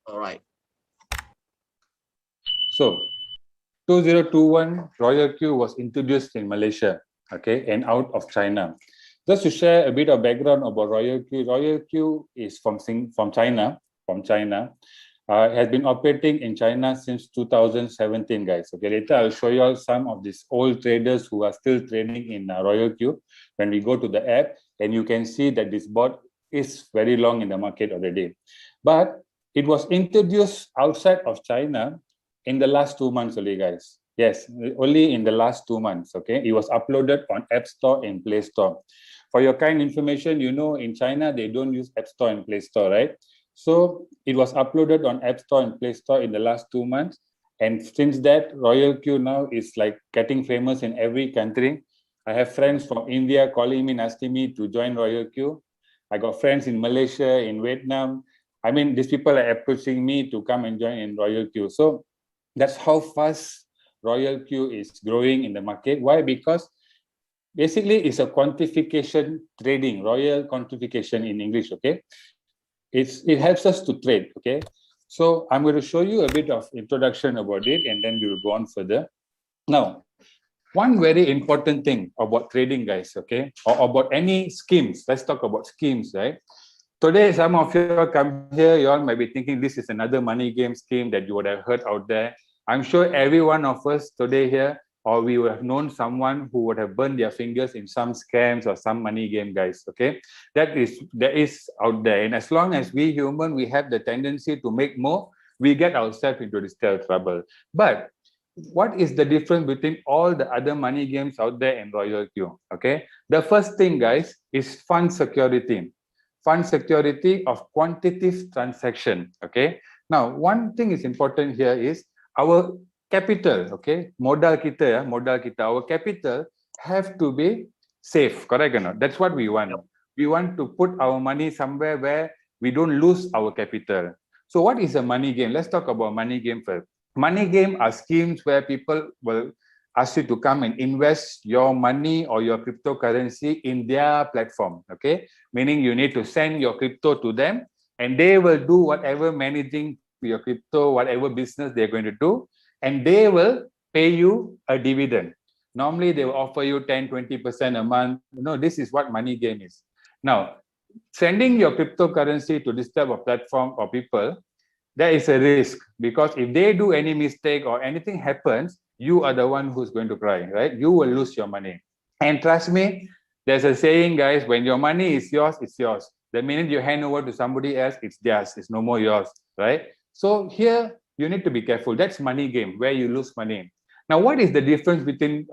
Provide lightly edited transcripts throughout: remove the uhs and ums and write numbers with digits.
All right. So 2021, Royal Q was introduced in Malaysia, okay, and out of China. Just to share a bit of background about Royal Q, Royal Q is from China, has been operating in China since 2017, guys. Okay, later I'll show you all some of these old traders who are still trading in Royal Q. When we go to the app, and you can see that this bot is very long in the market already. But it was introduced outside of China in the last 2 months only, guys. Yes, only in the last 2 months, okay? It was uploaded on App Store and Play Store. For your kind information, you know, in China, they don't use App Store and Play Store, right? So it was uploaded on App Store and Play Store in the last 2 months. And since that, Royal Q now is like getting famous in every country. I have friends from India calling me, asking me to join Royal Q. I got friends in Malaysia, in Vietnam. I mean, these people are approaching me to come and join in Royal Q. So that's how fast Royal Q is growing in the market. Why? Because basically it's a quantification trading, Royal quantification in English, okay? It helps us to trade, okay? So I'm going to show you a bit of introduction about it, and then we will go on further. Now, one very important thing about trading, guys, okay, or about any schemes. Let's talk about schemes, right? Today, some of you come here, you all might be thinking this is another money game scheme that you would have heard out there. I'm sure every one of us today here, or we would have known someone who would have burned their fingers in some scams or some money game, guys, okay? That is out there. And as long as we human, we have the tendency to make more, we get ourselves into this trouble. But what is the difference between all the other money games out there and Royal Q? Okay, the first thing, guys, is fund security. Fund security of quantitative transaction. Okay, now one thing is important here is our capital. Okay, modal kita, our capital have to be safe. Correct or not? That's what we want. We want to put our money somewhere where we don't lose our capital. So what is a money game? Let's talk about money game first. Money game are schemes where people will ask you to come and invest your money or your cryptocurrency in their platform, okay? Meaning you need to send your crypto to them and they will do whatever managing your crypto, whatever business they're going to do, and they will pay you a dividend. Normally, they will offer you 10, 20% a month. You know, this is what money game is. Now, sending your cryptocurrency to this type of platform or people, there is a risk because if they do any mistake or anything happens, you are the one who's going to cry, right? You will lose your money. And trust me, there's a saying, guys, when your money is yours, it's yours. The minute you hand over to somebody else, it's theirs. It's no more yours, right? So here, you need to be careful. That's money game, where you lose money. Now, what is the difference between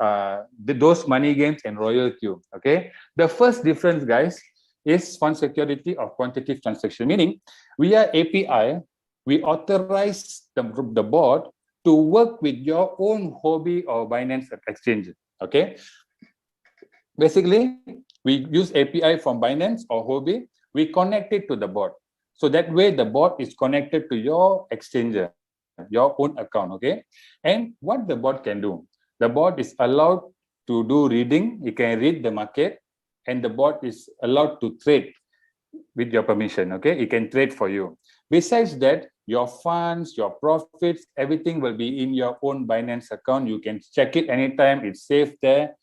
those money games and Royal Q? Okay, the first difference, guys, is fund security of quantitative transaction, meaning we are API, we authorize the board to work with your own Hobby or Binance exchange. Okay. Basically, we use API from Binance or Hobby. We connect it to the bot. So that way, the bot is connected to your exchanger, your own account. Okay. And what the bot can do, the bot is allowed to do reading. It can read the market, and the bot is allowed to trade with your permission. Okay. It can trade for you. Besides that, your funds, your profits, everything will be in your own Binance account. You can check it anytime. It's safe there.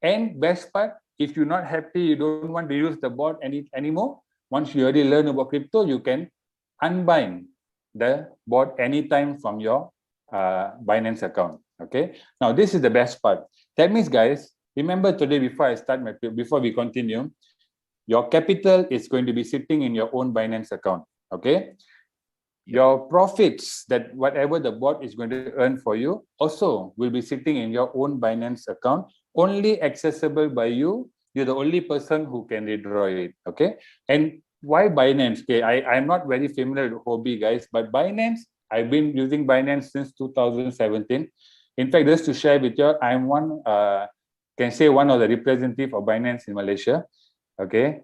And best part, if you're not happy, you don't want to use the bot anymore, once you already learn about crypto, you can unbind the bot anytime from your Binance account. Okay. Now, this is the best part. That means, guys, remember today before we continue, your capital is going to be sitting in your own Binance account. Okay. Your profits, that whatever the bot is going to earn for you, also will be sitting in your own Binance account, only accessible by you. You're the only person who can withdraw it. Okay. And why Binance? Okay, I'm not very familiar with Hobby, guys, but Binance, I've been using Binance since 2017. In fact, just to share with you, I'm one of the representative of Binance in Malaysia. Okay.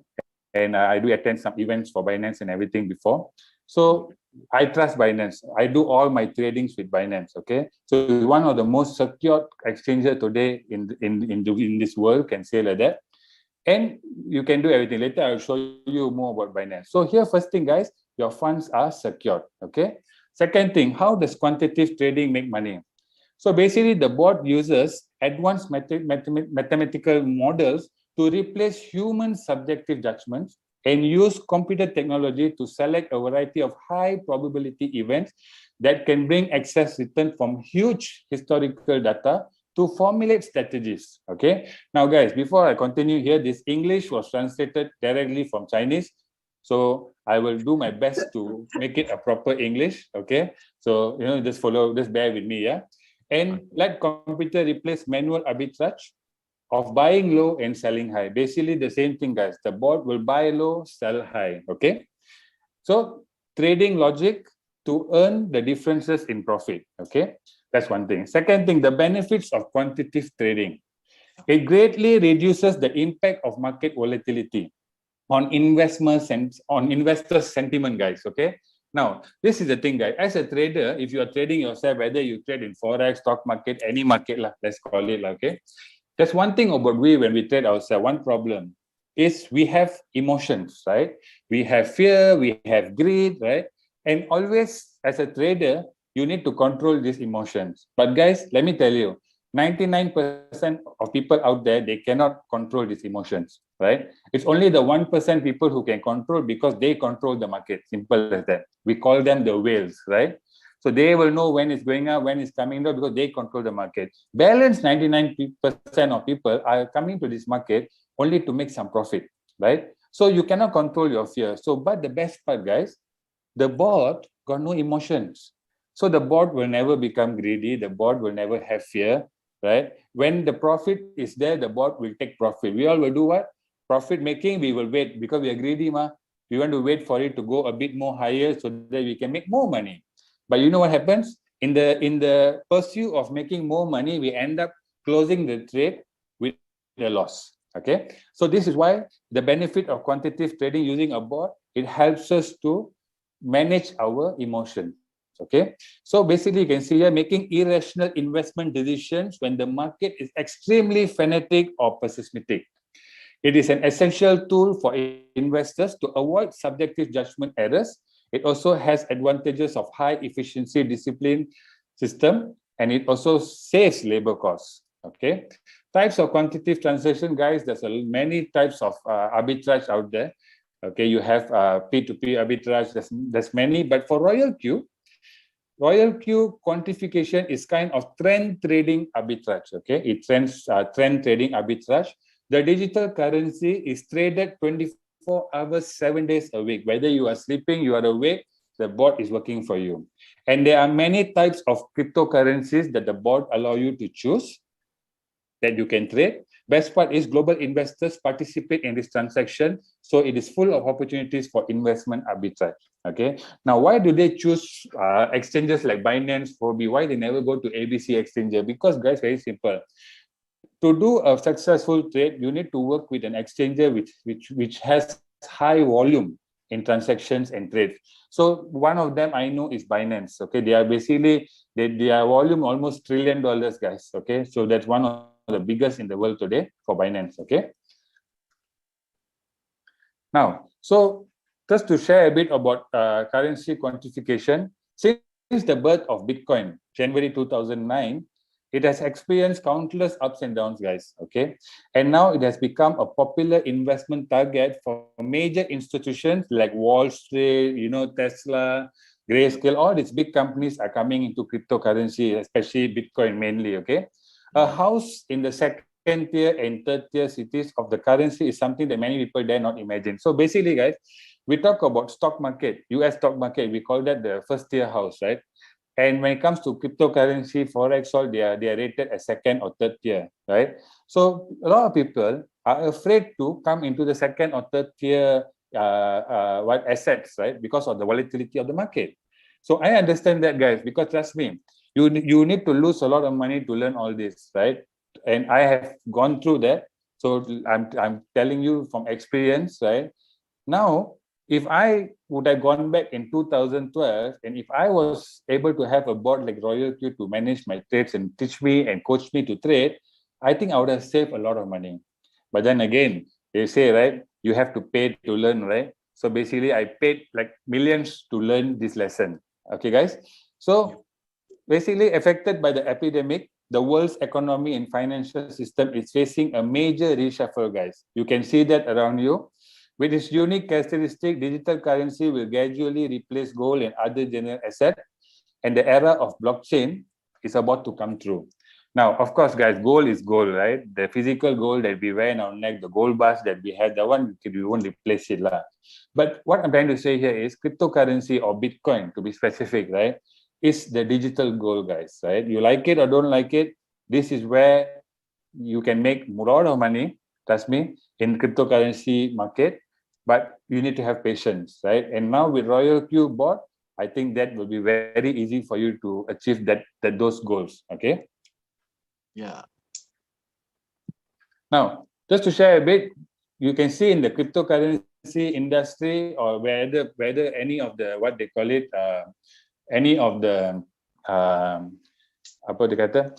And I do attend some events for Binance and everything before. So I trust Binance. I do all my tradings with Binance. Okay, so it's one of the most secure exchanges today in this world, can say like that. And you can do everything. Later, I'll show you more about Binance. So here, first thing, guys, your funds are secured. Okay. Second thing, how does quantitative trading make money? So basically, the bot uses advanced mathematical models to replace human subjective judgments and use computer technology to select a variety of high probability events that can bring excess return from huge historical data to formulate strategies. Okay. Now, guys, before I continue here, this English was translated directly from Chinese. So I will do my best to make it a proper English. Okay. So, just follow, just bear with me. Yeah. And let computer replace manual arbitrage of buying low and selling high. Basically, the same thing, guys. The bot will buy low, sell high. Okay. So trading logic to earn the differences in profit. Okay. That's one thing. Second thing, the benefits of quantitative trading. It greatly reduces the impact of market volatility on investments and on investors' sentiment, guys. Okay. Now, this is the thing, guys. As a trader, if you are trading yourself, whether you trade in forex, stock market, any market, let's call it, okay. There's one thing about when we trade ourselves. One problem is we have emotions, right? We have fear, we have greed, right? And always, as a trader, you need to control these emotions. But guys, let me tell you, 99% of people out there, they cannot control these emotions, right? It's only the 1% people who can control because they control the market. Simple as that. We call them the whales, right? So they will know when it's going up, when it's coming down because they control the market. Balance 99% of people are coming to this market only to make some profit, right? So you cannot control your fear. So, but the best part, guys, the bot got no emotions. So the bot will never become greedy. The bot will never have fear, right? When the profit is there, the bot will take profit. We all will do what? Profit making, we will wait because we are greedy, ma. We want to wait for it to go a bit more higher so that we can make more money. But you know what happens? In the pursuit of making more money, we end up closing the trade with a loss. Okay. So this is why the benefit of quantitative trading using a bot, it helps us to manage our emotions. Okay. So basically, you can see here making irrational investment decisions when the market is extremely fanatic or pessimistic. It is an essential tool for investors to avoid subjective judgment errors. It also has advantages of high efficiency discipline system, and it also saves labor costs. Okay. Types of quantitative transaction, guys, there's many types of arbitrage out there. Okay, you have P2P arbitrage, there's many, but for Royal Q quantification is kind of trend trading arbitrage. Okay, it trend trading arbitrage. The digital currency is traded 24 hours, 7 days a week. Whether you are sleeping, you are awake, the bot is working for you. And there are many types of cryptocurrencies that the bot allow you to choose that you can trade. Best part is global investors participate in this transaction, so it is full of opportunities for investment arbitrage. Okay. Now, why do they choose exchanges like Binance, Huobi? Why they never go to ABC Exchanger? Because, guys, very simple. To do a successful trade, you need to work with an exchanger which has high volume in transactions and trades. So one of them I know is Binance. Okay, they are basically their volume almost $1 trillion, guys. Okay, so that's one of the biggest in the world today for Binance. Okay. Now, so just to share a bit about currency quantification, since the birth of Bitcoin, January 2009, it has experienced countless ups and downs, guys. Okay, and now it has become a popular investment target for major institutions like Wall Street, Tesla, Grayscale. All these big companies are coming into cryptocurrency, especially Bitcoin mainly. Okay, a house in the second tier and third tier cities of the currency is something that many people dare not imagine. So basically, guys, we talk about stock market, US stock market. We call that the first tier house, right? And when it comes to cryptocurrency, forex, all they are rated as second or third tier, right? So a lot of people are afraid to come into the second or third tier assets, right? Because of the volatility of the market. So I understand that, guys, because trust me, you need to lose a lot of money to learn all this, right? And I have gone through that. So I'm telling you from experience, right? Now, if I would have gone back in 2012, and if I was able to have a board like Royal Q to manage my trades and teach me and coach me to trade, I think I would have saved a lot of money. But then again, they say, right, you have to pay to learn, right? So basically, I paid like millions to learn this lesson. Okay, guys. So basically affected by the epidemic, the world's economy and financial system is facing a major reshuffle, guys. You can see that around you. With its unique characteristic, digital currency will gradually replace gold and other general assets, and the era of blockchain is about to come through. Now, of course, guys, gold is gold, right? The physical gold that we wear in our neck, the gold bars that we had, the one we won't replace it, lah. But what I'm trying to say here is cryptocurrency or Bitcoin, to be specific, right, is the digital gold, guys, right? You like it or don't like it, this is where you can make a lot of money, trust me, in cryptocurrency market, but you need to have patience, right? And now with Royal Q bot, I think that will be very easy for you to achieve those goals, okay? Yeah. Now, just to share a bit, you can see in the cryptocurrency industry or whether any of the, what they call it, any of the apa dia kata,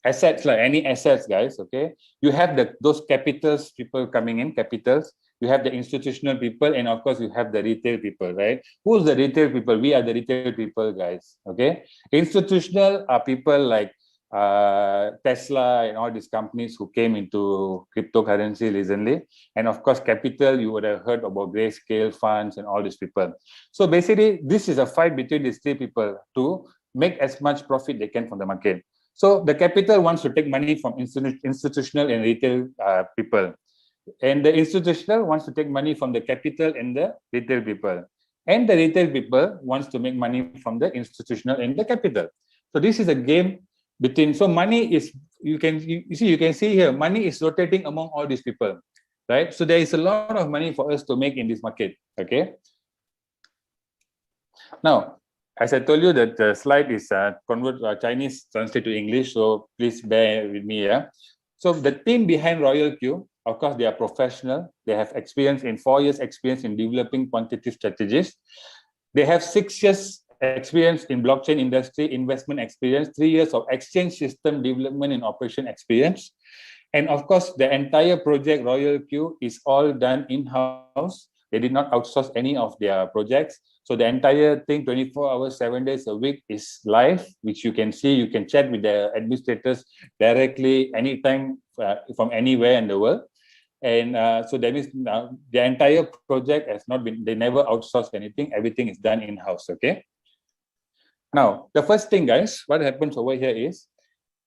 assets, like any assets, guys, okay? You have those capitals people coming in, capitals. You have the institutional people, and of course, you have the retail people, right? Who's the retail people? We are the retail people, guys, okay? Institutional are people like Tesla and all these companies who came into cryptocurrency recently. And of course, capital, you would have heard about grayscale funds and all these people. So basically, this is a fight between these three people to make as much profit they can from the market. So the capital wants to take money from institutional and retail people. And the institutional wants to take money from the capital and the retail people. And the retail people wants to make money from the institutional and the capital. So this is a game between, so money is, you can see here, money is rotating among all these people, right? So there is a lot of money for us to make in this market, okay? Now, as I told you that the slide is Chinese translate to English, so please bear with me, yeah? So the team behind Royal Q, of course, they are professional. They have experience in 4 years experience in developing quantitative strategies. They have 6 years experience in blockchain industry, investment experience, 3 years of exchange system development and operation experience. And of course, the entire project Royal Q is all done in-house. They did not outsource any of their projects. So the entire thing, 24 hours, 7 days a week is live, which you can see. You can chat with the administrators directly anytime from anywhere in the world. And so that means the entire project has not been, they never outsourced anything. Everything is done in-house, okay? Now, the first thing, guys, what happens over here is,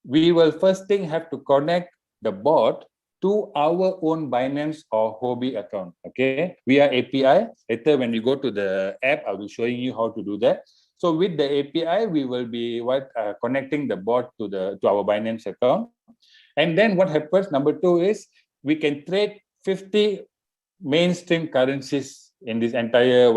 we will first thing have to connect the bot to our own Binance or Huobi account, okay? Via API. Later, when we go to the app, I'll be showing you how to do that. So with the API, we will be connecting the bot to our Binance account. And then what happens, number 2 is, we can trade 50 mainstream currencies in this entire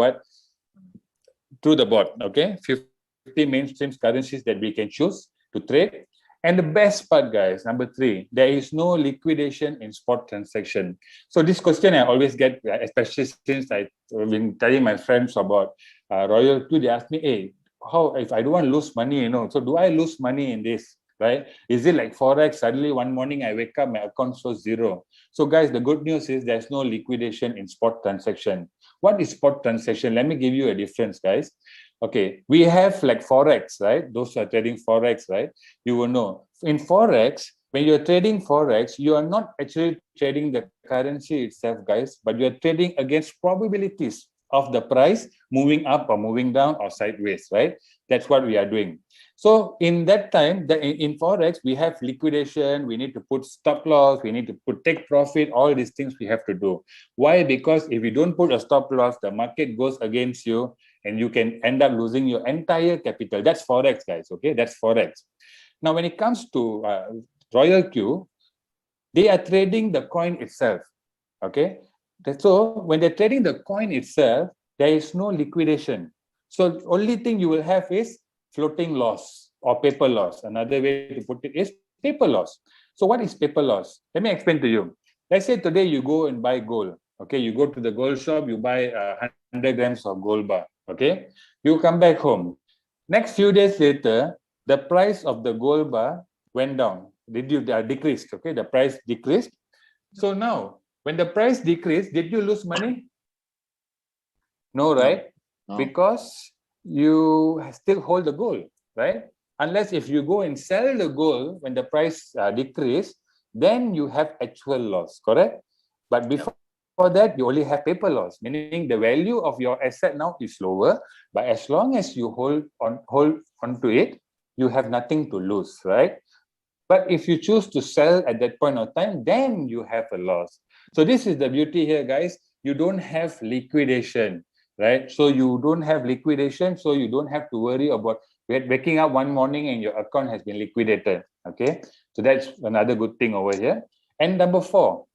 through the bot, okay? 50 mainstream currencies that we can choose to trade. And the best part, guys, number 3, there is no liquidation in spot transaction. So this question I always get, especially since I've been telling my friends about Royal Q, they ask me, hey, how, if I don't want to lose money, you know, so do I lose money in this? Right? Is it like Forex? Suddenly one morning I wake up, my account shows 0. So guys, the good news is there's no liquidation in spot transaction. What is spot transaction? Let me give you a difference, guys. Okay, we have like Forex, right? Those who are trading Forex, right? You will know. In Forex, when you're trading Forex, you are not actually trading the currency itself, guys, but you're trading against probabilities of the price moving up or moving down or sideways, right? That's what we are doing. So in that time, in Forex, we have liquidation, we need to put stop loss, we need to put take profit, all these things we have to do. Why? Because if you don't put a stop loss, the market goes against you and you can end up losing your entire capital. That's Forex, guys, okay? That's Forex. Now, when it comes to Royal Q, they are trading the coin itself, okay? So when they're trading the coin itself, there is no liquidation. So only thing you will have is floating loss or paper loss. Another way to put it is paper loss. So what is paper loss? Let me explain to you. Let's say today you go and buy gold. Okay, you go to the gold shop, you buy 100 grams of gold bar. Okay, you come back home. Next few days later, the price of the gold bar went down. Decreased? Okay, the price decreased. So now, when the price decreased, did you lose money? No, right? No. Because you still hold the gold, right? Unless if you go and sell the gold when the price decrease, then you have actual loss, correct? But before that, you only have paper loss, meaning the value of your asset now is lower. But as long as you hold onto it, you have nothing to lose, right? But if you choose to sell at that point of time, then you have a loss. So this is the beauty here, guys. You don't have liquidation, right? So you don't have liquidation, so you don't have to worry about waking up one morning and your account has been liquidated. Okay, so that's another good thing over here. And number 4,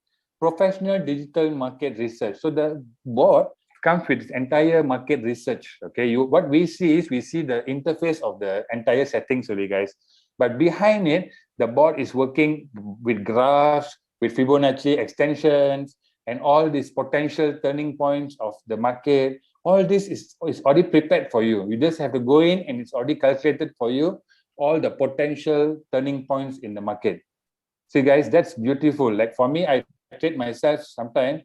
professional digital market research. So the board comes with entire market research. Okay, what we see is we see the interface of the entire settings, sorry guys. But behind it, the board is working with graphs, with Fibonacci extensions, and all these potential turning points of the market. All this is already prepared for you. You just have to go in and it's already calculated for you, all the potential turning points in the market. See guys, that's beautiful. Like for me, I trade myself sometimes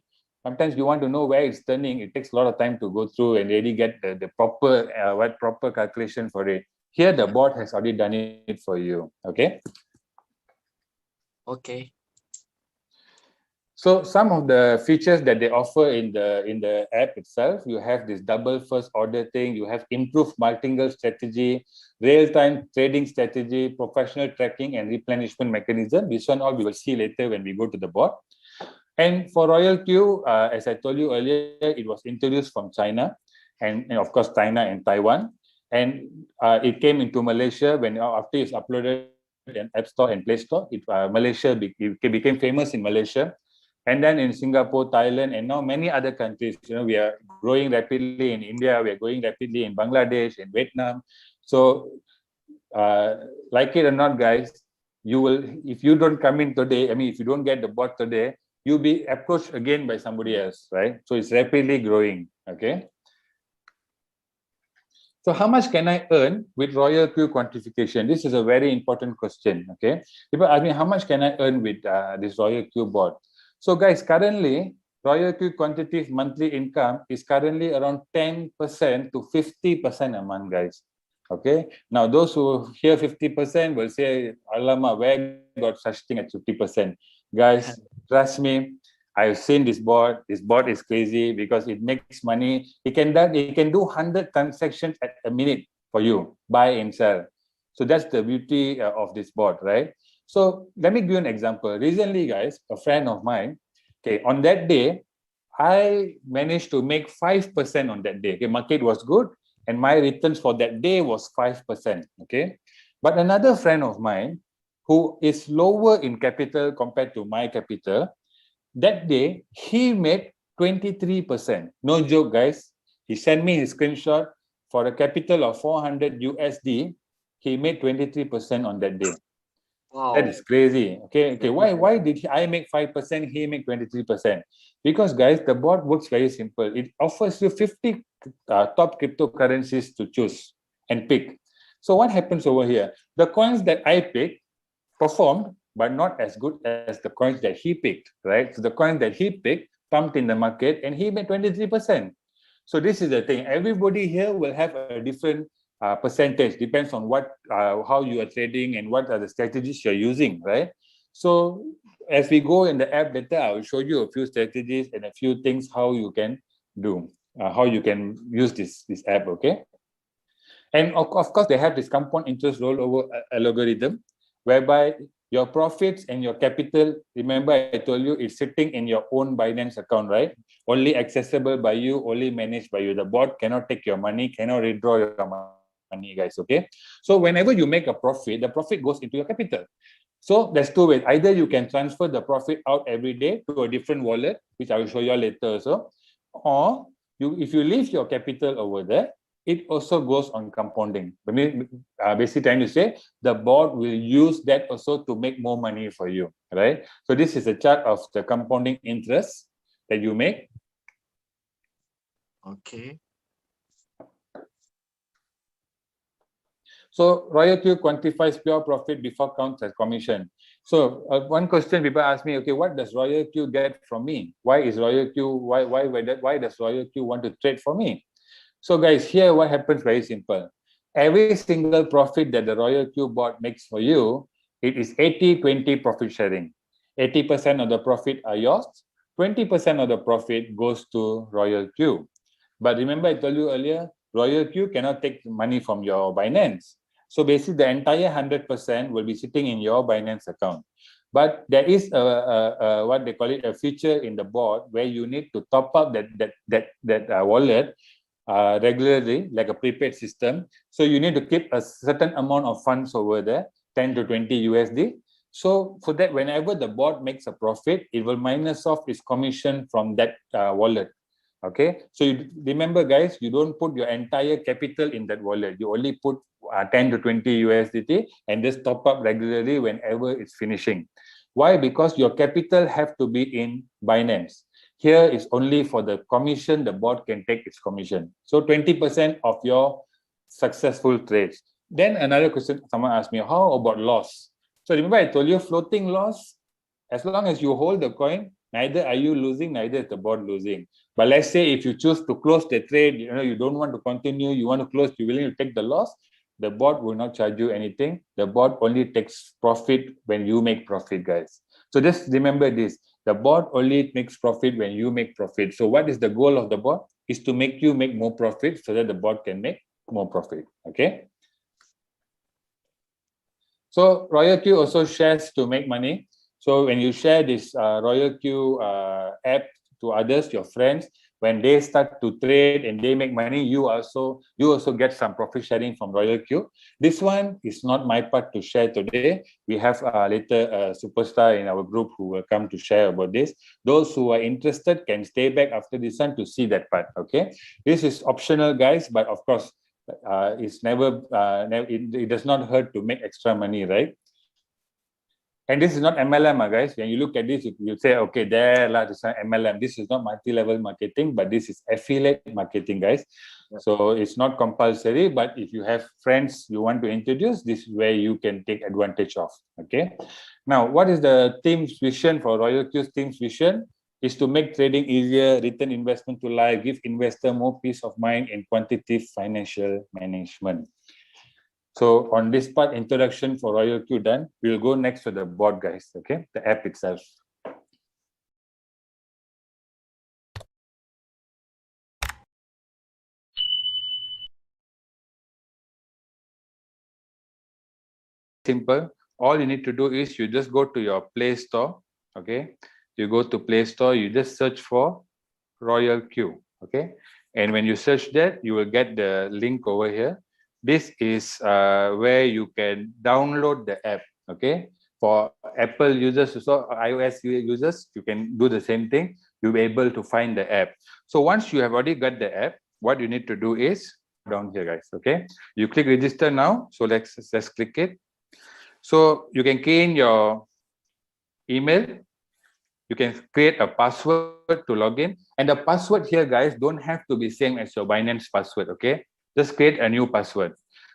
you want to know where it's turning. It takes a lot of time to go through and really get the proper calculation for it. Here the board has already done it for you. Okay. Okay. So some of the features that they offer in the app itself, you have this double first order thing, you have improved multilingual strategy, real-time trading strategy, professional tracking and replenishment mechanism. This one all we will see later when we go to the board. And for Royal Q, as I told you earlier, it was introduced from China and of course China and Taiwan. And it came into Malaysia when after it's uploaded in App Store and Play Store, Malaysia became famous in Malaysia. And then in Singapore, Thailand, and now many other countries, we are growing rapidly in India, we are growing rapidly in Bangladesh, in Vietnam. So, like it or not, guys, you will, if you don't come in today, if you don't get the bot today, you'll be approached again by somebody else, right? So it's rapidly growing, okay? So how much can I earn with Royal Q quantification? This is a very important question, okay? People ask me, how much can I earn with this Royal Q bot? So guys, currently, Royal Q quantitative monthly income is currently around 10% to 50% a month, guys. Okay. Now, those who hear 50% will say, Alamak, where got such thing at 50%? Guys, trust me, I've seen this bot. This bot is crazy because it makes money. It can do 100 transactions at a minute for you, buy and sell. So that's the beauty of this bot, right? So let me give you an example. Recently, guys, a friend of mine, okay, on that day, I managed to make 5% on that day. Okay, market was good, and my returns for that day was 5%. Okay, but another friend of mine who is lower in capital compared to my capital, that day he made 23%. No joke, guys. He sent me his screenshot for a capital of 400 USD. He made 23% on that day. Wow. That is crazy. Okay. Why did I make 5%? He make 23%? Because guys, the bot works very simple. It offers you 50 top cryptocurrencies to choose and pick. So what happens over here? The coins that I picked performed, but not as good as the coins that he picked, right? So the coins that he picked pumped in the market and he made 23%. So this is the thing. Everybody here will have a different percentage, depends on how you are trading and what are the strategies you're using, right? So as we go in the app later, I will show you a few strategies and a few things how you can do, how you can use this app, okay? And of course, they have this compound interest rollover algorithm, whereby your profits and your capital, remember I told you it's sitting in your own Binance account, right? Only accessible by you, only managed by you. The bot cannot take your money, cannot withdraw your money, guys, okay? So whenever you make a profit, the profit goes into your capital. So there's two ways. Either you can transfer the profit out every day to a different wallet, which I will show you later also, or if you leave your capital over there, it also goes on compounding. Basically trying to say the bot will use that also to make more money for you, right? So this is a chart of the compounding interest that you make. Okay. So Royal Q quantifies pure profit before counts as commission. So one question people ask me, okay, what does Royal Q get from me? Why does Royal Q want to trade for me? So guys, here what happens very simple. Every single profit that the Royal Q bot makes for you, it is 80-20 profit sharing. 80% of the profit are yours, 20% of the profit goes to Royal Q. But remember I told you earlier, Royal Q cannot take money from your Binance. So basically the entire 100% will be sitting in your Binance account. But there is a what they call it, a feature in the bot where you need to top up that wallet regularly, like a prepaid system. So you need to keep a certain amount of funds over there, 10 to 20 USD. So for that, whenever the bot makes a profit, it will minus off its commission from that wallet. Okay, so you remember guys, you don't put your entire capital in that wallet. You only put 10 to 20 USDT and just top up regularly whenever it's finishing. Why? Because your capital have to be in Binance. Here is only for the commission, the bot can take its commission. So 20% of your successful trades. Then another question someone asked me, how about loss? So remember I told you floating loss, as long as you hold the coin, neither are you losing, neither is the bot losing. But let's say if you choose to close the trade, you don't want to continue, you want to close, you're willing to take the loss, the bot will not charge you anything. The bot only takes profit when you make profit, guys. So just remember this, the bot only makes profit when you make profit. So what is the goal of the bot? Is to make you make more profit so that the bot can make more profit, okay? So Royal Q also shares to make money. So when you share this Royal Q app to others, your friends, when they start to trade and they make money, you also get some profit sharing from Royal Q. This one is not my part to share today. We have later a superstar in our group who will come to share about this. Those who are interested can stay back after this one to see that part. Okay, this is optional, guys, but of course, it's never, it does not hurt to make extra money, right? And this is not MLM, guys. When you look at this, you say, okay, this is MLM. This is not multi-level marketing, but this is affiliate marketing, guys. Yep. So it's not compulsory, but if you have friends you want to introduce, this is where you can take advantage of, okay? Now, what is the team's vision for Royal Q's team's vision? Is to make trading easier, return investment to life, give investor more peace of mind, and quantitative financial management. So on this part, introduction for Royal Q done. We'll go next to the bot, guys, okay? The app itself. Simple. All you need to do is you just go to your Play Store, okay? You go to Play Store, you just search for Royal Q, okay? And when you search that, you will get the link over here. This is where you can download the app, okay? For Apple users, so iOS users, you can do the same thing. You'll be able to find the app. So once you have already got the app, what you need to do is down here, guys, okay? You click register now. So let's click it. So you can key in your email. You can create a password to log in. And the password here, guys, don't have to be same as your Binance password, okay? Just create a new password.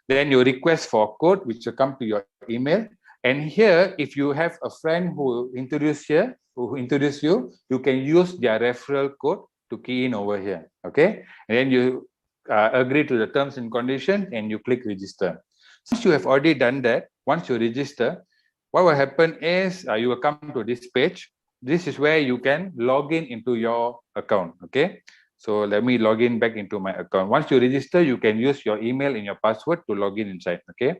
Then you request for a code, which will come to your email. And here, if you have a friend who introduce you, you can use their referral code to key in over here, okay? And then you agree to the terms and conditions and you click register. Since you have already done that, once you register, what will happen is you will come to this page. This is where you can log in into your account, okay? So let me log in back into my account. Once you register, you can use your email and your password to log in inside, okay?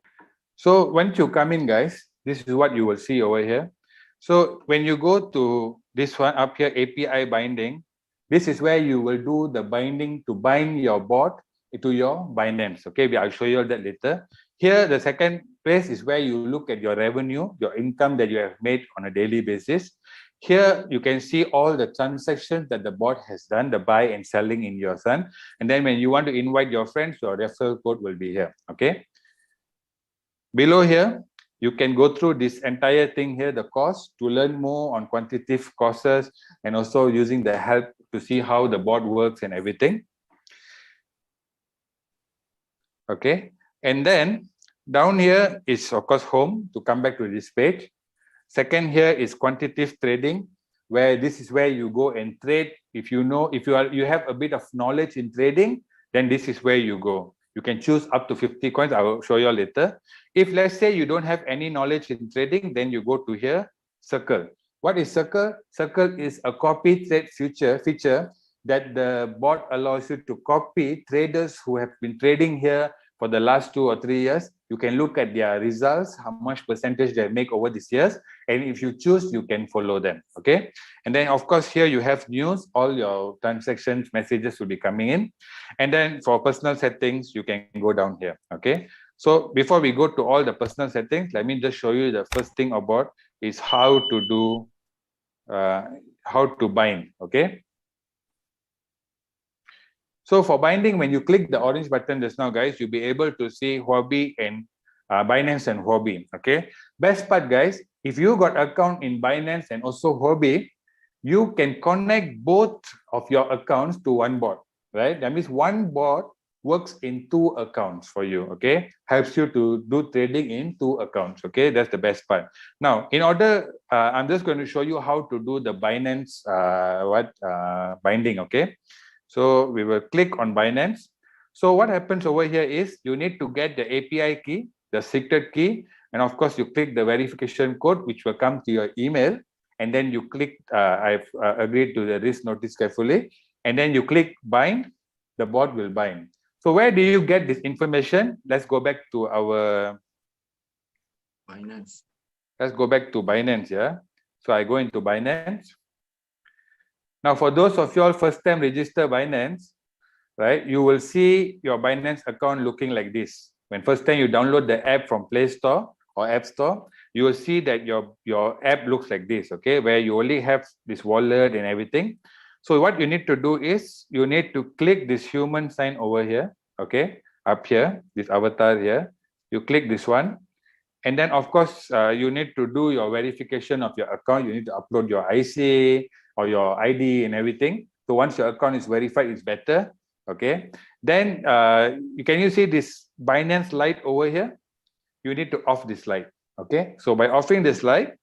So once you come in, guys, this is what you will see over here. So when you go to this one up here, API binding, this is where you will do the binding to bind your bot to your Binance, okay? I'll show you that later. Here, the second place is where you look at your revenue, your income that you have made on a daily basis. Here, you can see all the transactions that the bot has done, the buy and selling in your Sun. And then when you want to invite your friends, your referral code will be here, okay? Below here, you can go through this entire thing here, the course, to learn more on quantitative courses and also using the help to see how the bot works and everything. Okay, and then down here is, of course, home to come back to this page. Second here is quantitative trading, where this is where you go and trade. If you know, if you have a bit of knowledge in trading, then this is where you go. You can choose up to 50 coins. I will show you later. If let's say you don't have any knowledge in trading, then you go to here, circle. What is circle? Circle is a copy trade feature that the bot allows you to copy traders who have been trading here for the last 2 or 3 years. You can look at their results, how much percentage they make over these years, and if you choose, you can follow them. Okay, and then of course here you have news. All your transactions messages will be coming in, and then for personal settings you can go down here. Okay, so before we go to all the personal settings, let me just show you the first thing about is how to do how to bind. Okay, so for binding, when you click the orange button just now, guys, you'll be able to see Huobi and Binance and Huobi. Okay, best part, guys, if you got account in Binance and also Huobi, you can connect both of your accounts to one bot, right? That means one bot works in 2 accounts for you. Okay, helps you to do trading in 2 accounts. Okay, that's the best part. Now, in order, I'm just going to show you how to do the Binance binding. Okay. So we will click on Binance. So what happens over here is you need to get the API key, the secret key, and of course you click the verification code, which will come to your email. And then you click, I've agreed to the risk notice carefully. And then you click bind, the bot will bind. So where do you get this information? Let's go back to our Binance. Let's go back to Binance, yeah. So I go into Binance. Now, for those of you all first time register Binance, right, you will see your Binance account looking like this. When first time you download the app from Play Store or App Store, you will see that your app looks like this, okay, where you only have this wallet and everything. So what you need to do is you need to click this human sign over here, okay, up here, this avatar here. You click this one. And then, of course, you need to do your verification of your account. You need to upload your IC or your ID and everything. So once your account is verified, it's better. Okay. Then, can you see this Binance light over here? You need to off this light. Okay. So by offing this light,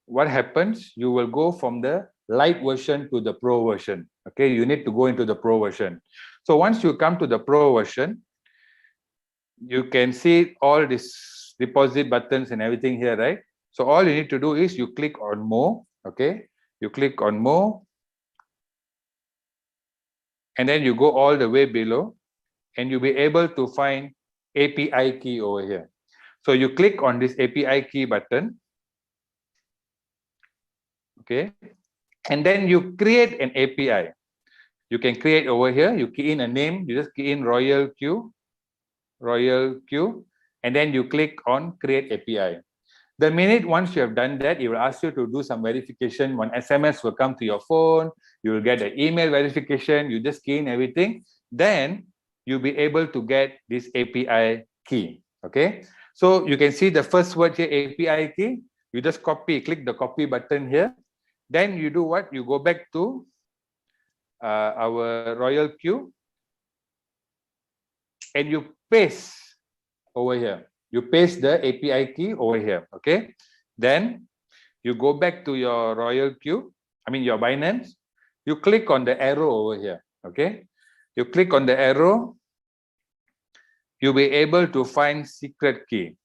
what happens? You will go from the light version to the pro version. Okay. You need to go into the pro version. So once you come to the pro version, you can see all these deposit buttons and everything here, right? So all you need to do is you click on more, okay? You click on more, and then you go all the way below, and you'll be able to find API key over here. So you click on this API key button, okay? And then you create an API. You can create over here, you key in a name, you just key in Royal Q, and then you click on create API. The minute once you have done that, it will ask you to do some verification. One SMS will come to your phone, you will get an email verification, you just key in everything, then you'll be able to get this API key, okay? So you can see the first word here, API key, you just copy, click the copy button here, then you do what? You go back to our Royal Q, and you paste over here. You paste the API key over here, okay? Then you go back to your Royal Q, your Binance. You click on the arrow over here, okay? You click on the arrow, you'll be able to find secret key.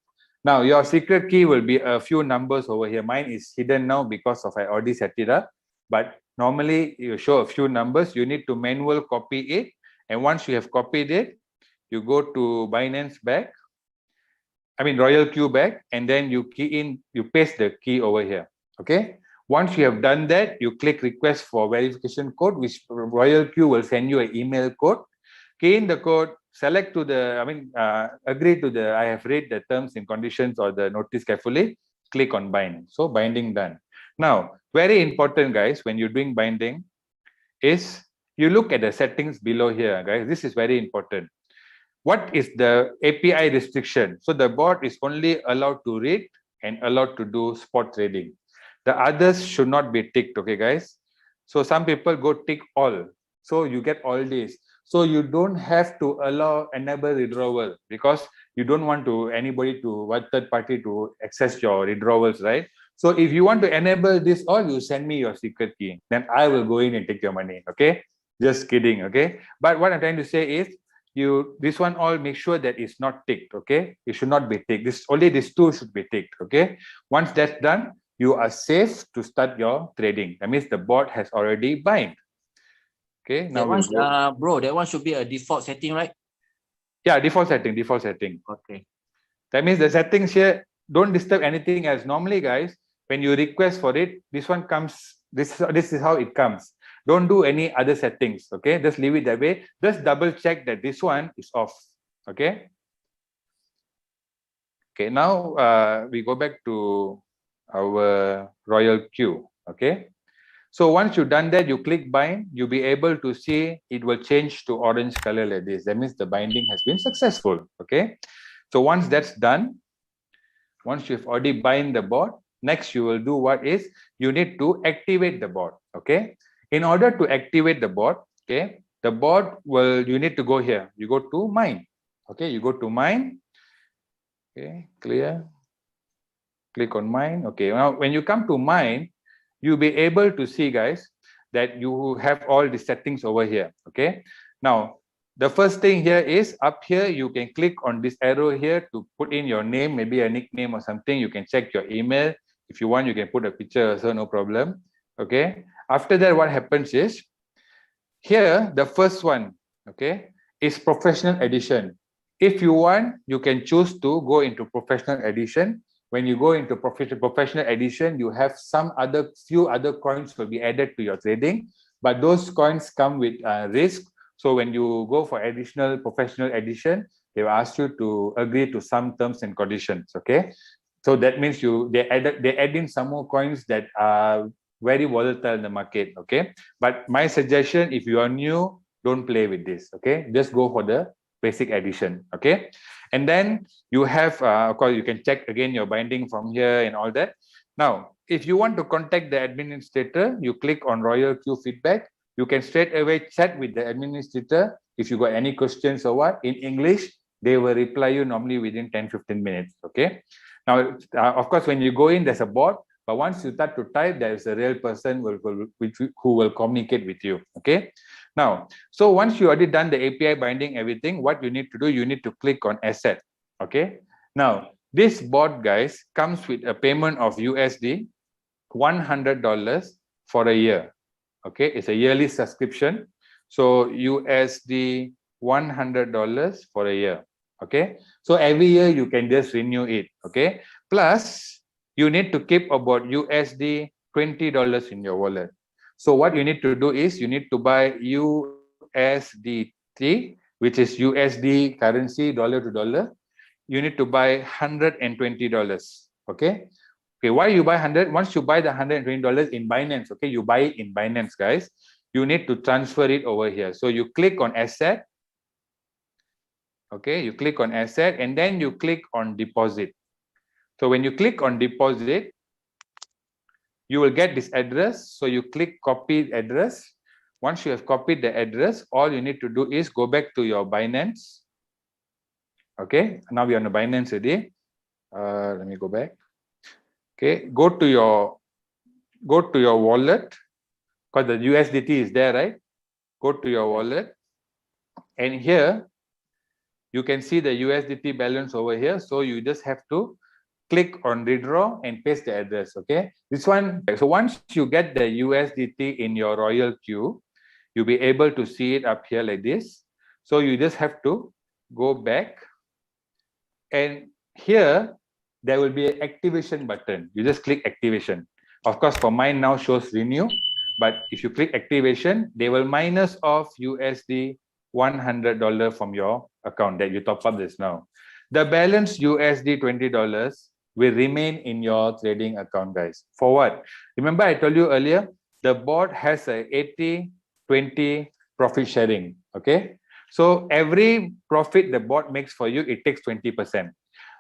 Now, your secret key will be a few numbers over here. Mine is hidden now because of I already set it up. But normally, you show a few numbers. You need to manual copy it. And once you have copied it, you go to Binance back, Royal Q back, and then you key in, you paste the key over here, okay? Once you have done that, you click request for verification code, which Royal Q will send you an email code. Key in the code, select to the, agree to the, I have read the terms and conditions or the notice carefully, click on bind. So binding done. Now, very important, guys, when you're doing binding is you look at the settings below here, guys. This is very important. What is the API restriction? So the bot is only allowed to read and allowed to do spot trading. The others should not be ticked, okay, guys? So some people go tick all. So you get all this. So you don't have to allow enable withdrawal because you don't want anybody to third party to access your withdrawals, right? So if you want to enable this all, you send me your secret key. Then I will go in and take your money, okay? Just kidding, okay? But what I'm trying to say is, this one all make sure that it's not ticked. Okay, it should not be ticked. Only this two should be ticked. Okay, once that's done, you are safe to start your trading. That means the bot has already bind. Okay, now we'll go. Bro, that one should be a default setting, right? Yeah, default setting. Okay. That means the settings here, don't disturb anything else. Normally, guys, when you request for it, this one comes, this is how it comes. Don't do any other settings. Okay, just leave it that way. Just double check that this one is off. Okay. Okay, now we go back to our royal queue. Okay. So once you've done that, you click bind, you'll be able to see it will change to orange color like this. That means the binding has been successful. Okay. So once that's done, once you've already bind the bot, next you will do what is, you need to activate the bot. Okay. In order to activate the bot, okay, the bot will, you need to go here. You go to mine. Okay. You go to mine. Okay. Clear. Click on mine. Okay. Now, when you come to mine, you'll be able to see, guys, that you have all the settings over here. Okay. Now, the first thing here is up here, you can click on this arrow here to put in your name, maybe a nickname or something. You can check your email. If you want, you can put a picture also, no problem. Okay. After that, what happens is, here, the first one, okay, is professional edition. If you want, you can choose to go into professional edition. When you go into professional edition, you have few other coins will be added to your trading, but those coins come with risk. So when you go for additional professional edition, they will ask you to agree to some terms and conditions. Okay, so that means they add in some more coins that are very volatile in the market. Okay, but my suggestion, if you are new, don't play with this. Okay, just go for the basic edition. Okay. And then you have, of course, you can check again your binding from here and all that. Now, if you want to contact the administrator, you click on Royal Queue Feedback. You can straight away chat with the administrator. If you got any questions or what, in English, they will reply you normally within 10-15 minutes. Okay. Now, of course, when you go in, there's a bot. But once you start to type, there is a real person who will communicate with you. Okay. Now, so once you already done the API binding everything, what you need to do, you need to click on asset. Okay. Now, this bot, guys, comes with a payment of USD $100 for a year. Okay. It's a yearly subscription. So USD $100 for a year. Okay. So every year you can just renew it. Okay. Plus, you need to keep about USD $20 in your wallet. So what you need to do is you need to buy USDT, which is USD currency, dollar to dollar. You need to buy $120. Okay. Okay. Why you buy 100? Once you buy the $120 in Binance, okay, you buy it in Binance, guys. You need to transfer it over here. So you click on asset. Okay. You click on asset and then you click on deposit. So when you click on deposit, you will get this address. So you click copy address. Once you have copied the address, all you need to do is go back to your Binance. Okay, now we're on the Binance already. Let me go back. Okay, go to your wallet, because the USDT is there, right? Go to your wallet, and here you can see the USDT balance over here. So you just have to click on redraw and paste the address. Okay, this one. So once you get the USDT in your Royal Queue, you'll be able to see it up here like this. So you just have to go back, and here there will be an activation button. You just click activation. Of course, for mine now shows renew, but if you click activation, they will minus off USD $100 from your account that you top up this now. The balance USD $20 will remain in your trading account, guys. For what? Remember I told you earlier, the bot has a 80-20 profit sharing. Okay. So every profit the bot makes for you, it takes 20%.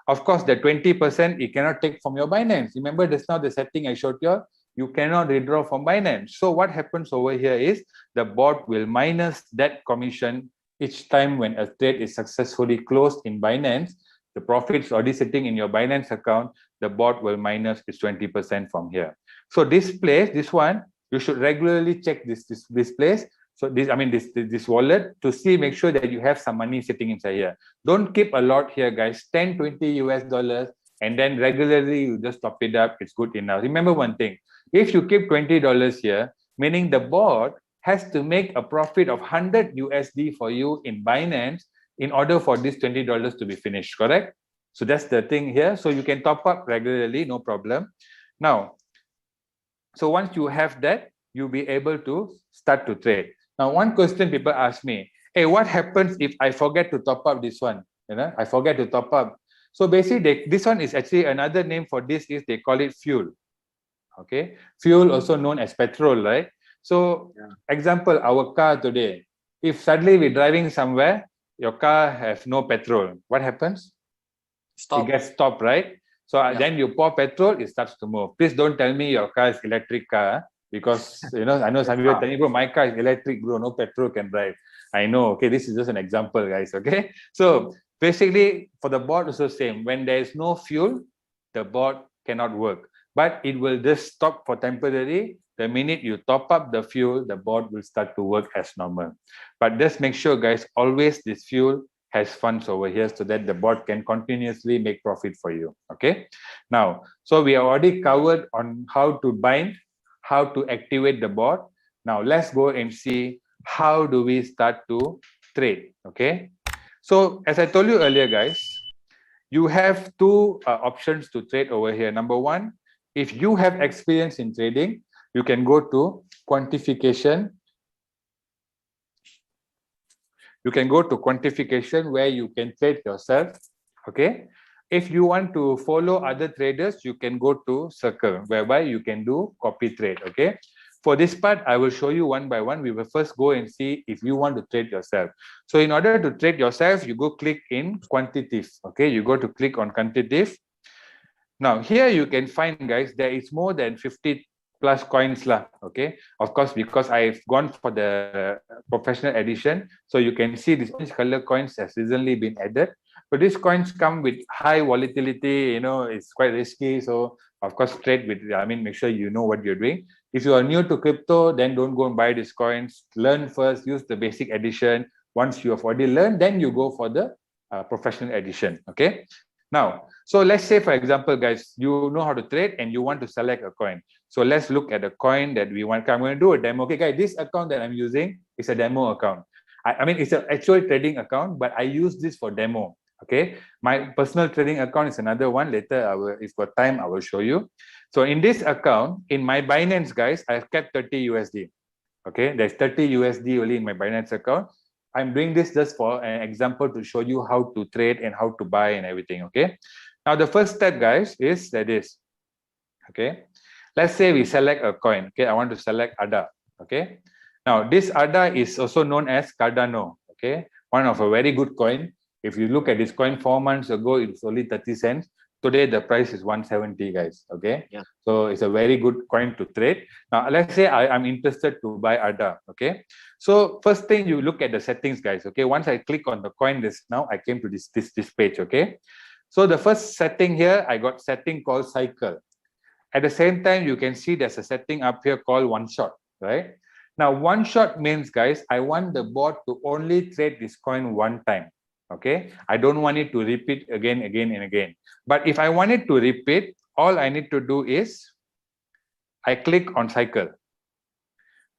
Of course, the 20% it cannot take from your Binance. Remember just now the setting I showed you cannot withdraw from Binance. So what happens over here is the bot will minus that commission each time when a trade is successfully closed in Binance. The profits already sitting in your Binance account, the bot will minus its 20% from here. So this place, this one, you should regularly check this place So this wallet to see, make sure that you have some money sitting inside here. Don't keep a lot here, guys. 10, 20 US dollars, and then regularly you just top it up. It's good enough. Remember one thing: if you keep $20 here, meaning the bot has to make a profit of 100 USD for you in Binance in order for this $20 to be finished. Correct? So that's the thing here. So you can top up regularly, no problem. Now, so once you have that, you'll be able to start to trade. Now, one question people ask me, hey, what happens if I forget to top up this one? I forget to top up. So basically, this one is actually another name for this is they call it fuel. Okay, fuel also known as petrol, right? So, example, our car today, if suddenly we're driving somewhere, your car has no petrol, what happens? Stop. It gets stopped, right? So then you pour petrol, it starts to move. Please don't tell me your car is electric car, because I know some people are telling, bro, my car is electric, bro, no petrol can drive. I know, okay, this is just an example, guys, okay? So basically, for the bot also same. When there is no fuel, the bot cannot work, but it will just stop for temporary. The minute you top up the fuel, the bot will start to work as normal. But just make sure, guys, always this fuel has funds over here so that the bot can continuously make profit for you. Okay. Now, so we have already covered on how to bind, how to activate the bot. Now let's go and see how do we start to trade. Okay. So as I told you earlier, guys, you have two options to trade over here. Number one, if you have experience in trading, you can go to quantification. You can go to quantification where you can trade yourself. Okay. If you want to follow other traders, you can go to circle, whereby you can do copy trade. Okay. For this part, I will show you one by one. We will first go and see if you want to trade yourself. So in order to trade yourself, you go click in quantitative. Okay. You go to click on quantitative. Now here you can find, guys, there is more than 50 plus coins lah. Okay, of course, because I've gone for the professional edition, so you can see this orange color coins has recently been added. So these coins come with high volatility, it's quite risky. So of course, trade with, make sure you know what you're doing. If you are new to crypto, then don't go and buy these coins. Learn first, use the basic edition. Once you have already learned, then you go for the professional edition. Okay. Now, so let's say, for example, guys, you know how to trade and you want to select a coin. So let's look at the coin that we want. I'm going to do a demo. Okay, guys, this account that I'm using is a demo account. It's an actual trading account, but I use this for demo. Okay, my personal trading account is another one. Later, if got time, I will show you. So in this account, in my Binance, guys, I've kept 30 USD. Okay, there's 30 USD only in my Binance account. I'm doing this just for an example to show you how to trade and how to buy and everything. Okay. Now the first step, guys, is that is, okay. Let's say we select a coin. Okay, I want to select ADA. Okay. Now this ADA is also known as Cardano. Okay, one of a very good coin. If you look at this coin 4 months ago, it's only 30 cents. Today the price is 170, guys. Okay. Yeah. So it's a very good coin to trade. Now let's say I'm interested to buy ADA. Okay. So first thing, you look at the settings, guys. Okay. Once I click on the coin list, now I came to this page. Okay. So the first setting here, I got setting called cycle. At the same time, you can see there's a setting up here called one shot, right? Now, one shot means, guys, I want the bot to only trade this coin one time. Okay. I don't want it to repeat again and again. But if I want it to repeat, all I need to do is I click on cycle.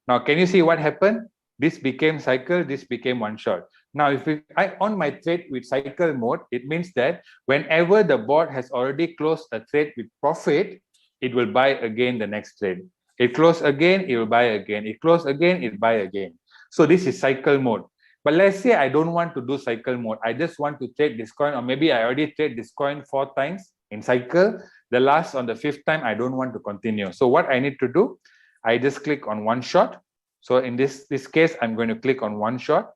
Now, can you see what happened? This became cycle, this became one shot. Now, if I on my trade with cycle mode, it means that whenever the bot has already closed a trade with profit, it will buy again the next trade. It close again, it will buy again. It close again, it buy again. So this is cycle mode. But let's say I don't want to do cycle mode. I just want to trade this coin, or maybe I already trade this coin 4 times in cycle. The last on the 5th time, I don't want to continue. So what I need to do, I just click on one shot. So in this case, I'm going to click on one shot.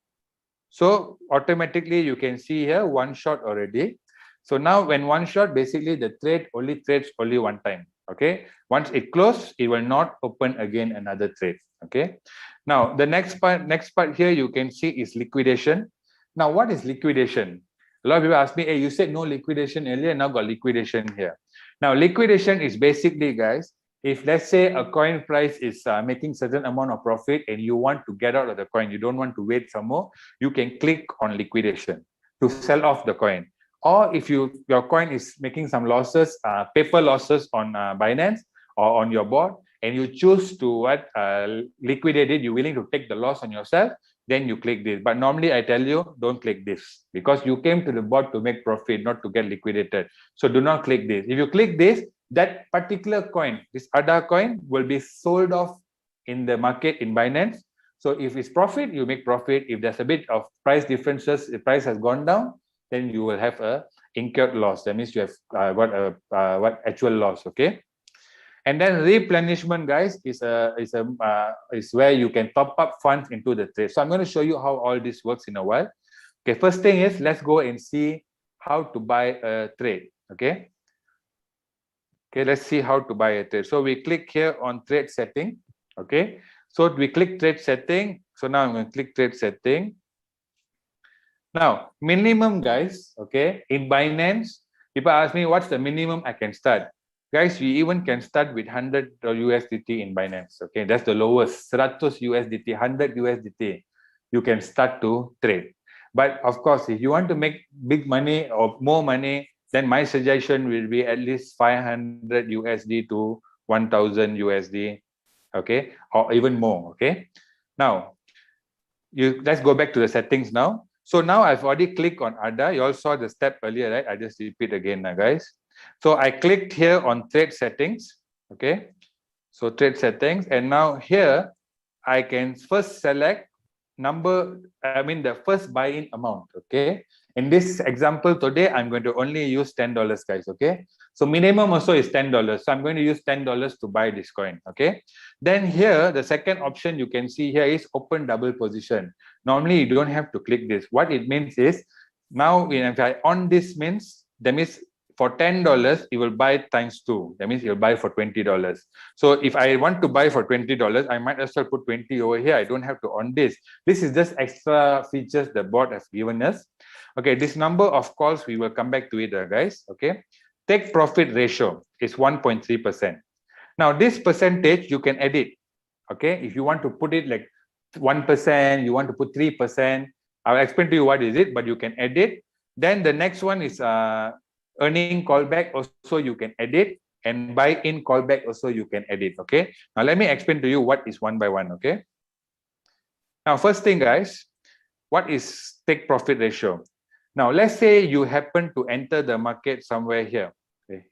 So automatically you can see here one shot already. So now when one shot, basically the trade only trades only one time. Okay. Once it closes, it will not open again another trade. Okay. Now the next part here you can see is liquidation. Now what is liquidation? A lot of people ask me, hey, you said no liquidation earlier, now got liquidation here. Now liquidation is basically, guys, if let's say a coin price is making certain amount of profit and you want to get out of the coin, you don't want to wait some more, you can click on liquidation to sell off the coin. Or if your coin is making some losses, paper losses on Binance or on your board, and you choose to liquidate it, you're willing to take the loss on yourself, then you click this. But normally I tell you, don't click this, because you came to the board to make profit, not to get liquidated. So do not click this. If you click this, that particular coin, this ADA coin, will be sold off in the market in Binance. So if it's profit, you make profit. If there's a bit of price differences, the price has gone down, then you will have a incurred loss. That means you have what actual loss. Okay. And then replenishment, guys, is where you can top up funds into the trade. So I'm going to show you how all this works in a while. Okay, first thing is, let's go and see how to buy a trade. Okay. Okay, let's see how to buy a trade. So we click here on trade setting. Okay. So we click trade setting. So now I'm going to click trade setting. Now, minimum, guys, okay, in Binance, people ask me, what's the minimum I can start? Guys, we even can start with 100 USDT in Binance. Okay, that's the lowest. 100 USDT, 100 USDT. You can start to trade. But of course, if you want to make big money or more money, then my suggestion will be at least 500 USD to 1000 USD. Okay, or even more. Okay. Now, let's go back to the settings now. So now I've already clicked on ADA. You all saw the step earlier, right? I just repeat again now, guys. So I clicked here on trade settings. Okay. So trade settings. And now here, I can first select the first buy-in amount. Okay. In this example today, I'm going to only use $10, guys. Okay. So minimum also is $10. So I'm going to use $10 to buy this coin. Okay. Then here, the second option you can see here is open double position. Normally, you don't have to click this. What it means is, now if I on this means, that means for $10, you will buy times 2. That means you'll buy for $20. So if I want to buy for $20, I might as well put 20 over here. I don't have to on this. This is just extra features the bot has given us. Okay, this number of calls, we will come back to it, guys. Okay, take profit ratio is 1.3%. Now, this percentage you can edit. Okay, if you want to put it like 1%, you want to put 3%, I'll explain to you what is it, but you can edit. Then the next one is earning callback, also you can edit, and buy-in callback also you can edit. Okay, now let me explain to you what is one by one. Okay, now first thing, guys, what is take profit ratio? Now let's say you happen to enter the market somewhere here. Okay,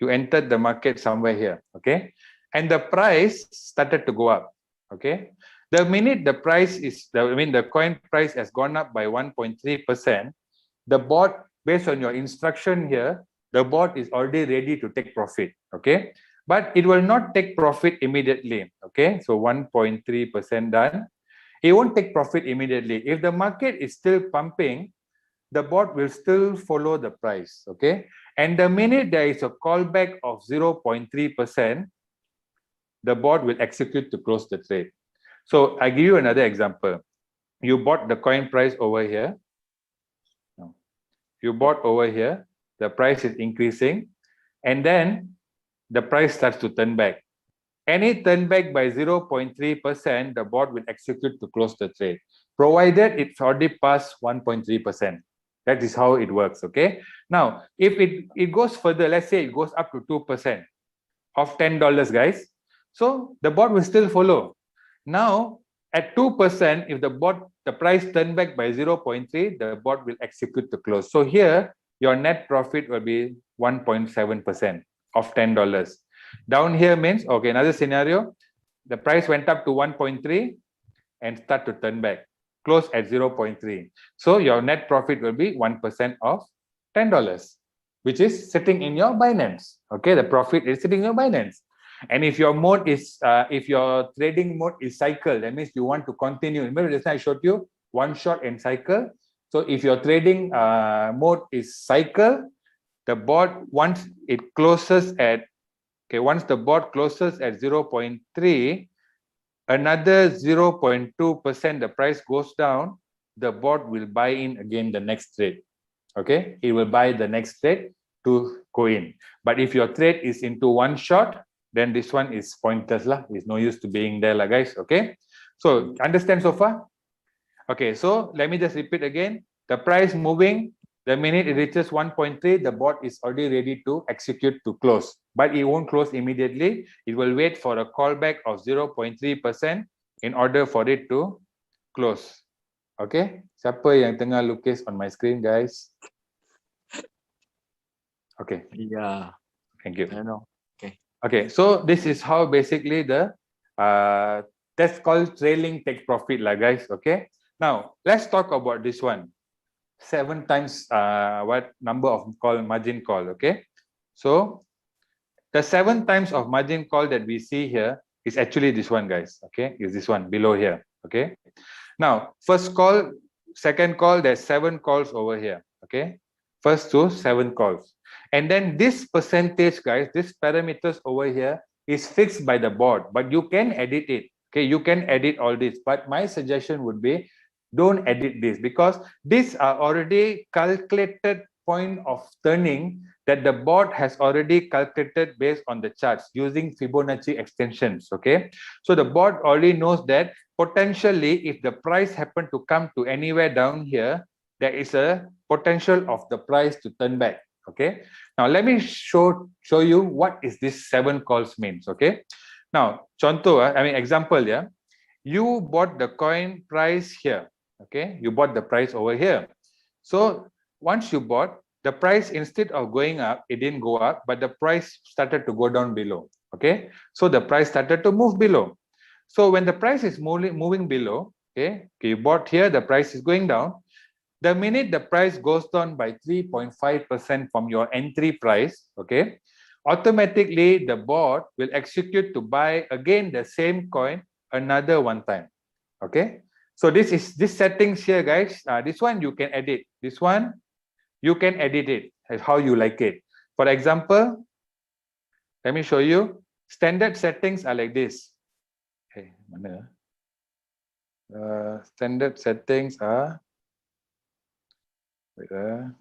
you entered the market somewhere here. Okay, and the price started to go up. Okay, the minute the price is, the coin price has gone up by 1.3%, the bot, based on your instruction here, the bot is already ready to take profit. Okay, but it will not take profit immediately. Okay, so 1.3% done. It won't take profit immediately. If the market is still pumping, the bot will still follow the price. Okay, and the minute there is a callback of 0.3%, the bot will execute to close the trade. So I give you another example. You bought the coin price over here. You bought over here, the price is increasing, and then the price starts to turn back. Any turn back by 0.3%, the bot will execute to close the trade, provided it's already past 1.3%. That is how it works. Okay. Now, if it goes further, let's say it goes up to 2% of $10, guys. So the bot will still follow. Now, at 2%, if the price turn back by 0.3, the bot will execute to close. So here, your net profit will be 1.7% of $10. Down here means, okay, another scenario, the price went up to 1.3 and start to turn back, close at 0.3. So your net profit will be 1% of $10, which is sitting in your Binance. Okay, the profit is sitting in your Binance. And if your mode is, if your trading mode is cycle, that means you want to continue. Remember just now I showed you one shot and cycle. So if your trading mode is cycle, the bot, once it closes at, okay, once the bot closes at 0.3, another 0.2%, the price goes down, the bot will buy in again the next trade. Okay, it will buy the next trade to go in. But if your trade is into one shot, then this one is pointless lah. It's no use to being there lah, guys. Okay. So understand so far? Okay. So let me just repeat again. The price moving, the minute it reaches 1.3, the bot is already ready to execute to close. But it won't close immediately. It will wait for a callback of 0.3% in order for it to close. Okay. Siapa yang tengah lukis on my screen, guys? Okay. Yeah. Thank you. I know. Okay. Okay. So this is how basically the that's called trailing take profit lah, guys. Okay. Now let's talk about this one. 7 times what number of call margin call. Okay. So the 7 times of margin call that we see here is actually this one, guys. Okay. Is this one below here. Okay. Now first call, second call, there's 7 calls over here. Okay. First to 7 calls. And then this percentage, guys, this parameters over here is fixed by the board, but you can edit it. Okay, you can edit all this, but my suggestion would be don't edit this, because these are already calculated point of turning that the board has already calculated based on the charts using Fibonacci extensions. Okay, so the board already knows that potentially if the price happen to come to anywhere down here, there is a potential of the price to turn back. Okay, now let me show you what is this 7 calls means. Okay, now contoh, example, yeah, you bought the coin price here. Okay, you bought the price over here. So once you bought, the price, instead of going up, it didn't go up, but the price started to go down below. Okay, so the price started to move below. So when the price is moving below, okay, you bought here, the price is going down. The minute the price goes down by 3.5% from your entry price, okay, automatically the bot will execute to buy again the same coin another 1 time. Okay, so this settings here, guys. This one you can edit. This one you can edit it as how you like it. For example, let me show you. Standard settings are like this. Okay, mana? Standard settings are. Okay.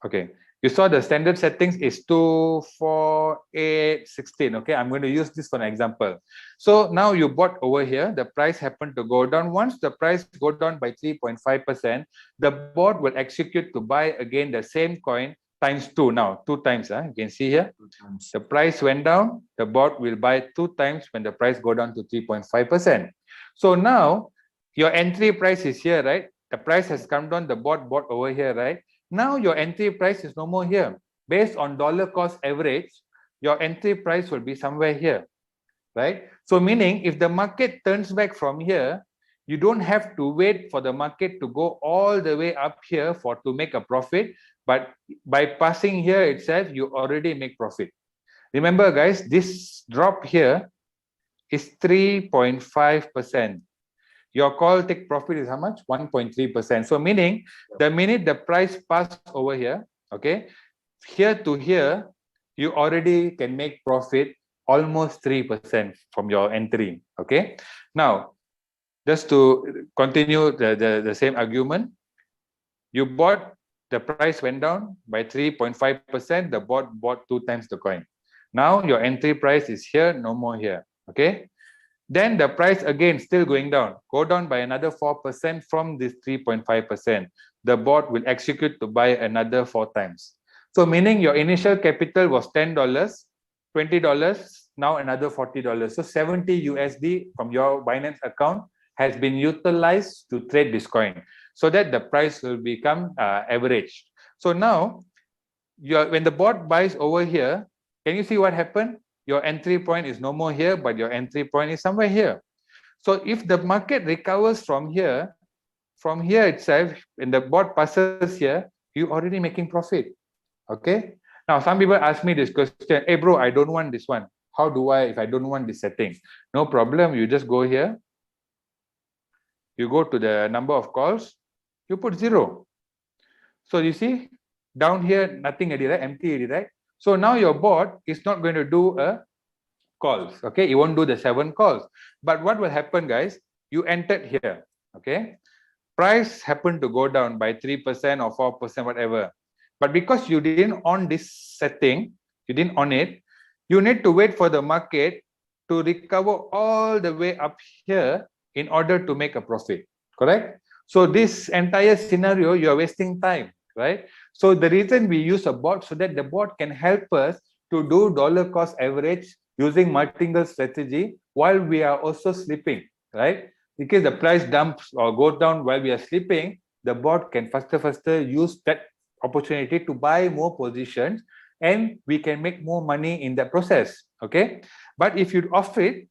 Okay. You saw the standard settings is 2, 4, 8, 16. Okay, I'm going to use this for an example. So now you bought over here, the price happened to go down. Once the price go down by 3.5%, the bot will execute to buy again the same coin times 2 now, 2 times. You can see here, the price went down, the bot will buy 2 times when the price go down to 3.5%. So now your entry price is here, right? The price has come down, the bot bought over here, right? Now your entry price is no more here. Based on dollar cost average, your entry price will be somewhere here, right? So meaning if the market turns back from here, you don't have to wait for the market to go all the way up here to make a profit. But by passing here itself, you already make profit. Remember, guys, this drop here is 3.5%. Your call take profit is how much? 1.3%. So meaning the minute the price pass over here, okay, here to here, you already can make profit almost 3% from your entry. Okay. Now, just to continue the same argument, you bought, the price went down by 3.5%, the bot bought 2 times the coin. Now your entry price is here, no more here. Okay. Then the price again still going down, go down by another 4% from this 3.5%. The bot will execute to buy another 4 times. So meaning your initial capital was $10, $20, now another $40. So 70 USD from your Binance account has been utilized to trade this coin, so that the price will become average. So now, when the bot buys over here, can you see what happened? Your entry point is no more here, but your entry point is somewhere here. So if the market recovers from here itself, when the bot passes here, you already making profit. Okay. Now some people ask me this question, hey bro, I don't want this one. How do I, if I don't want this setting? No problem, you just go here. You go to the number of calls, you put 0. So you see, down here, nothing already, right? Empty already, right? So now your bot is not going to do a calls, okay? It won't do the 7 calls. But what will happen, guys? You entered here, okay? price happened to go down by 3% or 4%, whatever. But because you didn't on this setting, you didn't on it, you need to wait for the market to recover all the way up here in order to make a profit, correct? So this entire scenario, you are wasting time, right? So the reason we use a bot so that the bot can help us to do dollar cost average using martingale strategy while we are also sleeping, right? In case the price dumps or goes down while we are sleeping, the bot can faster use that opportunity to buy more positions, and we can make more money in that process. Okay, but if you off it,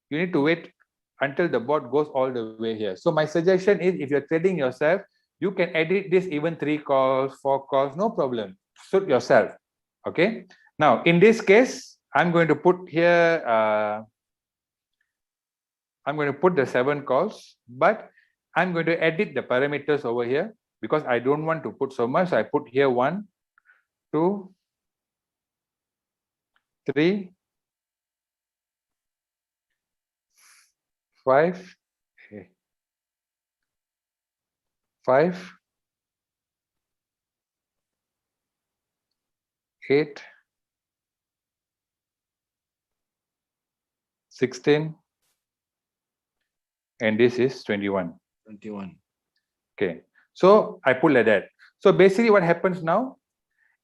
you need to wait until the bot goes all the way here. So my suggestion is, if you're trading yourself, you can edit this even 3 calls, 4 calls, no problem. Suit yourself. Okay, now in this case, I'm going to put here I'm going to put the 7 calls, but I'm going to edit the parameters over here because I don't want to put so much. So I put here 1, 2, 3, 5, 5, 8, 16, and this is 21. 21. Okay, so I put like that. So basically what happens now,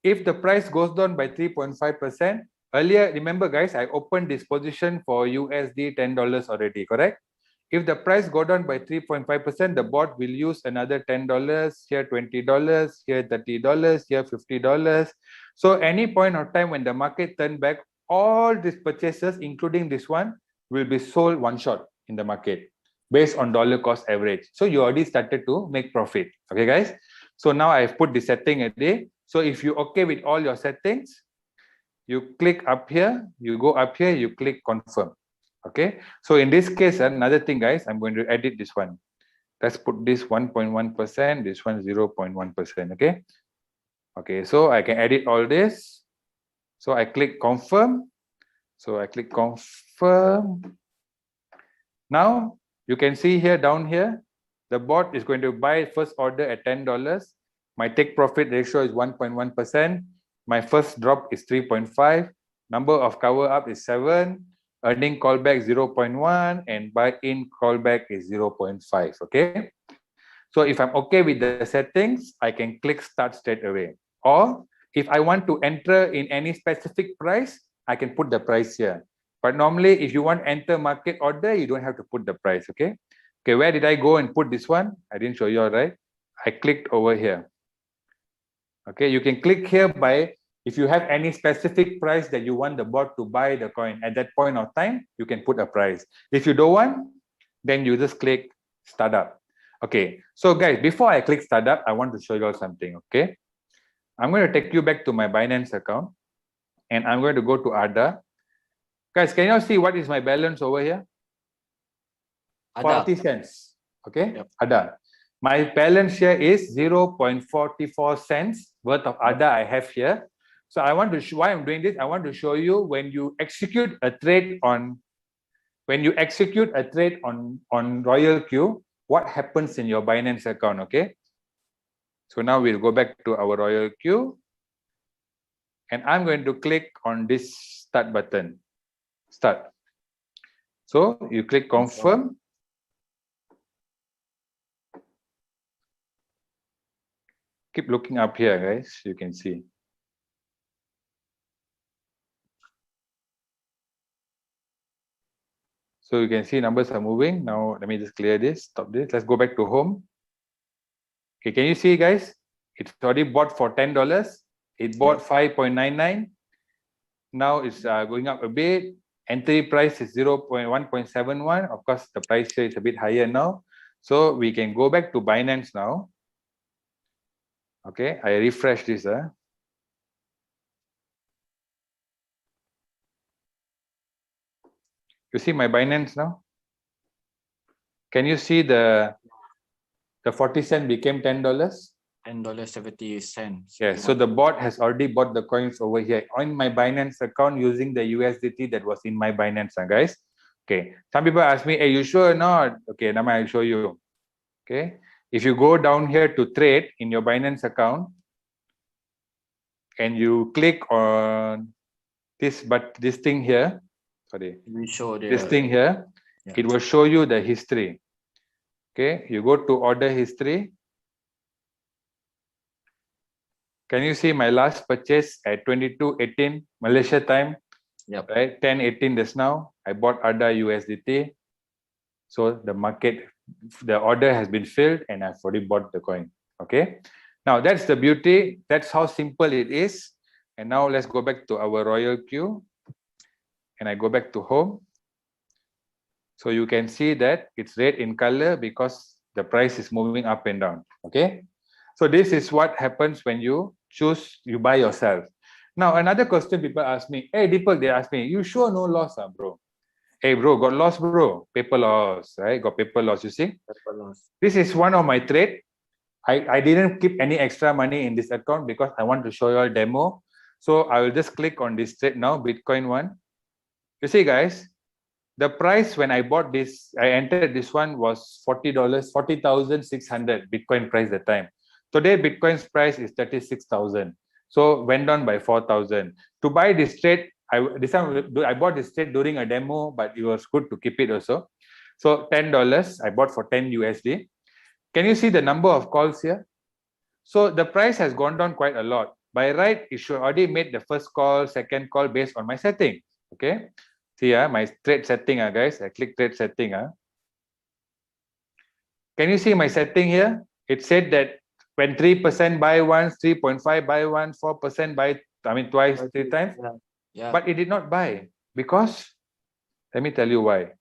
if the price goes down by 3.5%, earlier, remember guys, I opened this position for USD $10 already, correct? If the price go down by 3.5%, the bot will use another $10, here $20, here $30, here $50. So any point of time when the market turn back, all these purchases, including this one, will be sold one shot in the market based on dollar cost average. So you already started to make profit. Okay, guys? So now I've put the setting already. So if you're okay with all your settings, you click up here, you go up here, you click confirm. Okay, so in this case, another thing, guys, I'm going to edit this one. Let's put this 1.1%, this one 0.1%. Okay, okay, so I can edit all this. So I click confirm. So I click confirm. Now you can see here down here, the bot is going to buy first order at $10. My take profit ratio is 1.1%. My first drop is 3.5. Number of cover up is 7. Earning callback 0.1 and buy in callback is 0.5. Okay, so if I'm okay with the settings, I can click start straight away. Or if I want to enter in any specific price, I can put the price here. But normally, if you want enter market order, you don't have to put the price. Okay, okay, where did I go and put this one? I didn't show you, all right? I clicked over here. Okay, you can click here by, if you have any specific price that you want the bot to buy the coin at that point of time, you can put a price. If you don't want, then you just click startup. Okay, so guys, before I click startup, I want to show you all something. Okay, I'm going to take you back to my Binance account and I'm going to go to ADA. Guys, can you all see what is my balance over here? Ada. 40 cents. Okay, Yep. ADA. My balance here is 0.44 cents worth of ADA I have here. So I want to show why I'm doing this. I want to show you when you execute a trade on Royal Q, what happens in your Binance account. Okay. So now we'll go back to our Royal Q, and I'm going to click on this start button. Start. So you click confirm. Keep looking up here, guys. You can see. So you can see numbers are moving. Now let me just clear this, stop this. Let's go back to home. Okay, can you see, guys? It's already bought for $10. It bought 5.99. Now it's going up a bit. Entry price is 1.71. Of course, the price here is a bit higher now. So we can go back to Binance now. Okay, I refresh this. You see my Binance now? Can you see the 40 cent became $10? $10.70. Yes, so the bot has already bought the coins over here on my Binance account using the USDT that was in my Binance, guys. Okay, some people ask me, hey, you sure or not? Okay, now I'll show you. Okay. If you go down here to trade in your Binance account and you click on this, but this thing here, sorry, We show this the thing here, yeah. it will show you the history. Okay. You go to order history. Can you see my last purchase at 22:18 Malaysia time? Yep. Right, 10:18 just now. I bought ADA USDT. So the market, the order has been filled and I've already bought the coin. Okay. Now that's the beauty. That's how simple it is. And now let's go back to our royal queue. And I go back to home. So you can see that it's red in color because the price is moving up and down. Okay. So this is what happens when you choose, you buy yourself. Now, another question people ask me, hey, Deepak, they ask me, you sure no loss, bro? Hey, bro, got loss, bro. Paper loss, right? Got paper loss, you see? Paper loss. This is one of my trade. I didn't keep any extra money in this account because I want to show you a demo. So I will just click on this trade now, Bitcoin one. You see, guys, the price when I bought this, I entered this one was $40, 40,600 Bitcoin price at the time. Today, Bitcoin's price is 36,000. So went down by 4,000. To buy this trade, I bought this trade during a demo, but it was good to keep it also. So $10, I bought for 10 USD. Can you see the number of calls here? So the price has gone down quite a lot. By right, it should already made the first call, second call based on my setting. Okay. See, my trade setting, guys. I click trade setting. Can you see my setting here? It said that when 3% buy once, 3.5 buy once, 4% buy, twice, 3 times. Yeah. But it did not buy because, let me tell you why.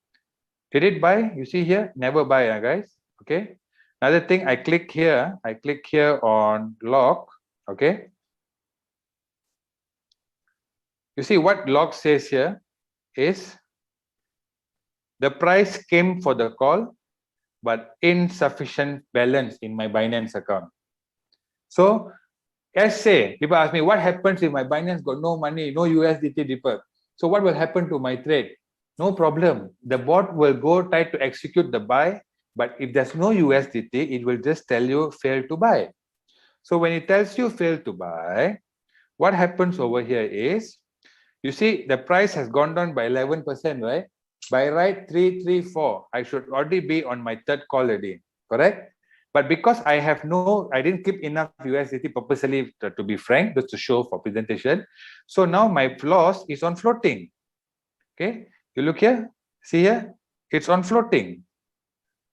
Did it buy? You see here, never buy, guys. Okay. Another thing, I click here on log. Okay. You see what log says here is the price came for the call, but insufficient balance in my Binance account. So, let's say people ask me, what happens if my Binance got no money, no USDT dipper? So what will happen to my trade? No problem. The bot will go try to execute the buy, but if there's no USDT, it will just tell you fail to buy. So when it tells you fail to buy, what happens over here is, you see the price has gone down by 11%, right? By right 334, I should already be on my third call already, correct? But because I didn't keep enough USDT purposely to be frank, just to show for presentation. So now my loss is on floating. Okay, you look here, see here, it's on floating.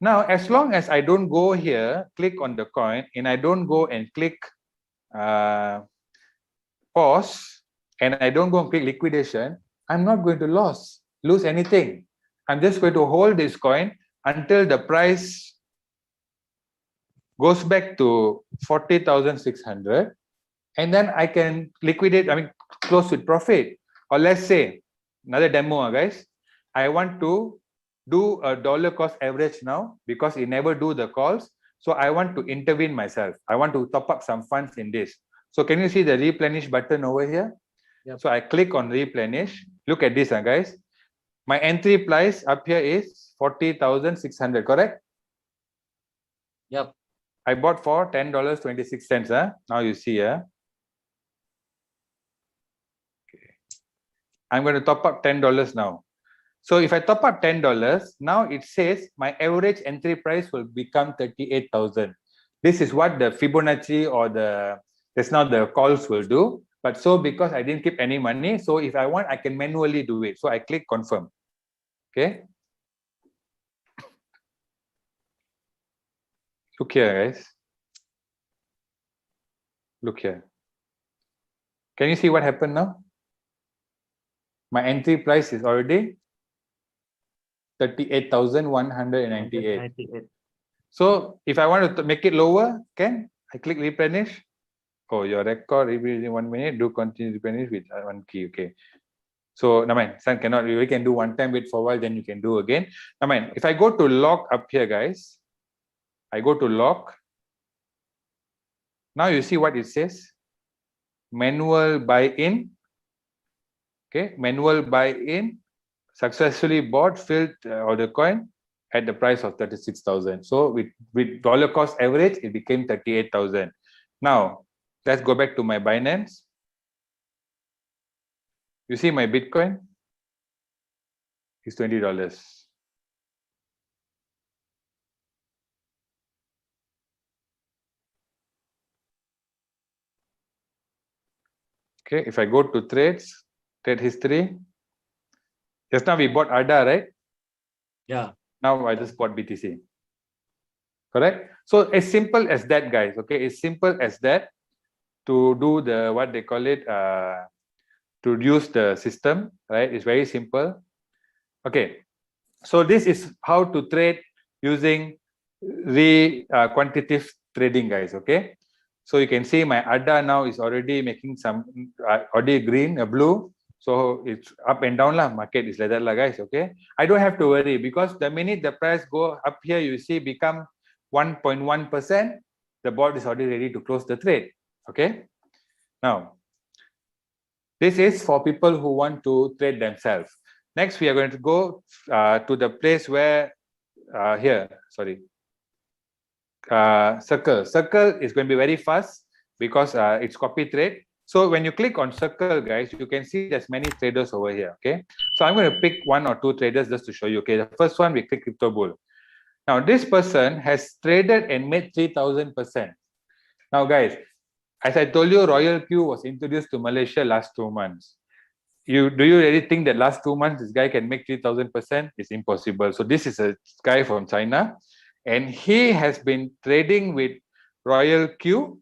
Now, as long as I don't go here, click on the coin, and I don't go and click pause, and I don't go and click liquidation, I'm not going to lose anything. I'm just going to hold this coin until the price goes back to 40,600, and then I can liquidate, close with profit. Or let's say, another demo, guys. I want to do a dollar cost average now because it never do the calls. So I want to intervene myself. I want to top up some funds in this. So can you see the replenish button over here? Yep. So I click on replenish. Look at this, guys. My entry price up here is 40,600, correct? Yep. I bought for $10.26. Now you see. Okay. I'm going to top up $10 now. So if I top up $10, now it says my average entry price will become 38,000. This is what the Fibonacci or that's not the calls will do. But so because I didn't keep any money, so if I want, I can manually do it. So I click confirm. Okay. Look here, guys. Look here. Can you see what happened now? My entry price is already 38,198. So if I want to make it lower, I click replenish. Oh, your record in 1 minute. Do continue replenish with one key. Okay. So, son cannot. We can do one time. Wait for a while, then you can do again. If I go to log up here, guys, I go to log. Now you see what it says. Manual buy in. Okay, manual buy in. Successfully bought, filled order coin. at the price of 36,000. So with dollar cost average, it became 38,000. Now, let's go back to my Binance. You see my Bitcoin is $20. Okay, if I go to trades, trade history, just now we bought ADA, right? Yeah. Now I just bought BTC. Correct? So as simple as that, guys. Okay, as simple as that to do the what they call it, to use the system, right? It's very simple. Okay, so this is how to trade using quantitative trading, guys. Okay, so you can see my ADA now is already making some already green, blue. So it's up and down lah. Market is like that lah, guys. Okay, I don't have to worry because the minute the price go up here, you see become 1.1%, the bot is already ready to close the trade. Okay, now this is for people who want to trade themselves. Next, we are going to go to the place where Circle. Circle is going to be very fast because it's copy trade. So when you click on Circle, guys, you can see there's many traders over here. Okay, so I'm going to pick 1 or 2 traders just to show you. Okay, the first one we click Crypto Bull. Now this person has traded and made 3,000%. Now, guys, as I told you, Royal Q was introduced to Malaysia last 2 months. Do you really think that last 2 months this guy can make 3,000%? It's impossible. So this is a guy from China, and he has been trading with Royal Q,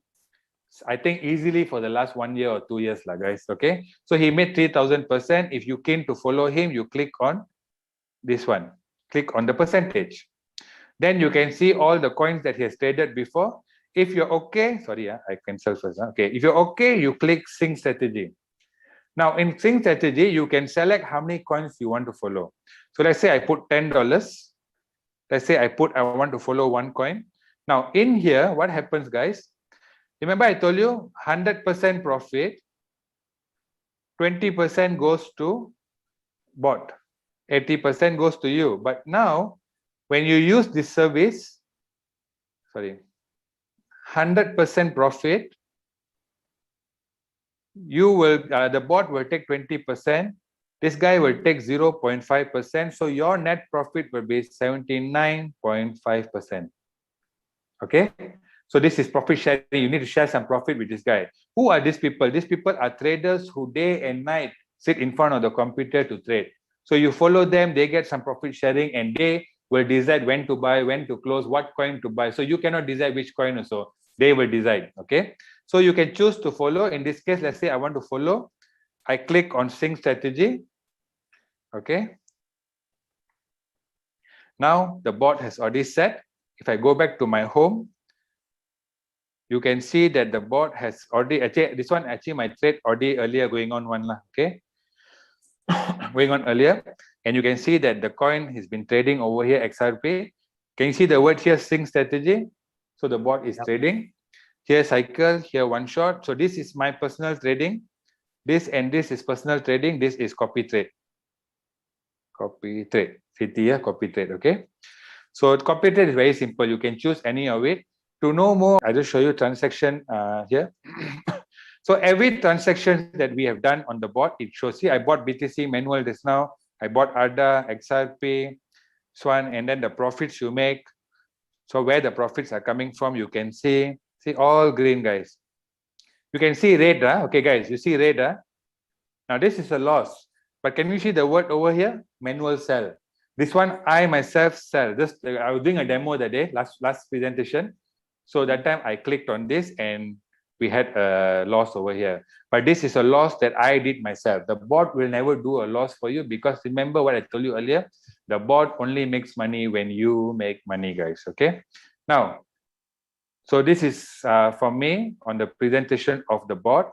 I think easily for the last 1 year or 2 years, lah, guys. Okay, so he made 3,000%. If you keen to follow him, you click on this one. Click on the percentage. Then you can see all the coins that he has traded before. If you're okay, sorry, I cancel first. Okay, if you're okay, you click Sync Strategy. Now in Sync Strategy, you can select how many coins you want to follow. So let's say I put $10. Let's say I want to follow 1 coin. Now in here, what happens, guys? Remember I told you 100% profit, 20% goes to bot, 80% goes to you. But now when you use this service, 100% profit, you will the bot will take 20%, this guy will take 0.5%, so your net profit will be 79.5%. Okay, so this is profit sharing. You need to share some profit with this guy. Who are these people? These people are traders who day and night sit in front of the computer to trade. So you follow them, they get some profit sharing, and they will decide when to buy, when to close, what coin to buy. So you cannot decide which coin also. They will decide. Okay, so you can choose to follow. In this case, let's say I want to follow. I click on Sync Strategy. Okay, now the bot has already set. If I go back to my home, you can see that the bot has already this one my trade already earlier going on one lah. Okay, going on earlier, and you can see that the coin has been trading over here, XRP. Can you see the word here, Sync Strategy? So the bot is trading. Here cycle, here one shot. So this is my personal trading. This and this is personal trading. This is copy trade. Copy trade. CT, copy trade. Okay. So copy trade is very simple. You can choose any of it. To know more, I just show you transaction here. So every transaction that we have done on the bot, it shows. See, I bought BTC manual just now. I bought ADA, XRP, Swan, and then the profits you make. So where the profits are coming from, you can see all green, guys. You can see red, okay, guys, you see red. Now this is a loss, but can you see the word over here? Manual sell. This one, I myself sell. Just I was doing a demo that day, last presentation. So that time I clicked on this and we had a loss over here. But this is a loss that I did myself. The bot will never do a loss for you because remember what I told you earlier, the bot only makes money when you make money, guys. Okay. Now, so this is for me on the presentation of the bot.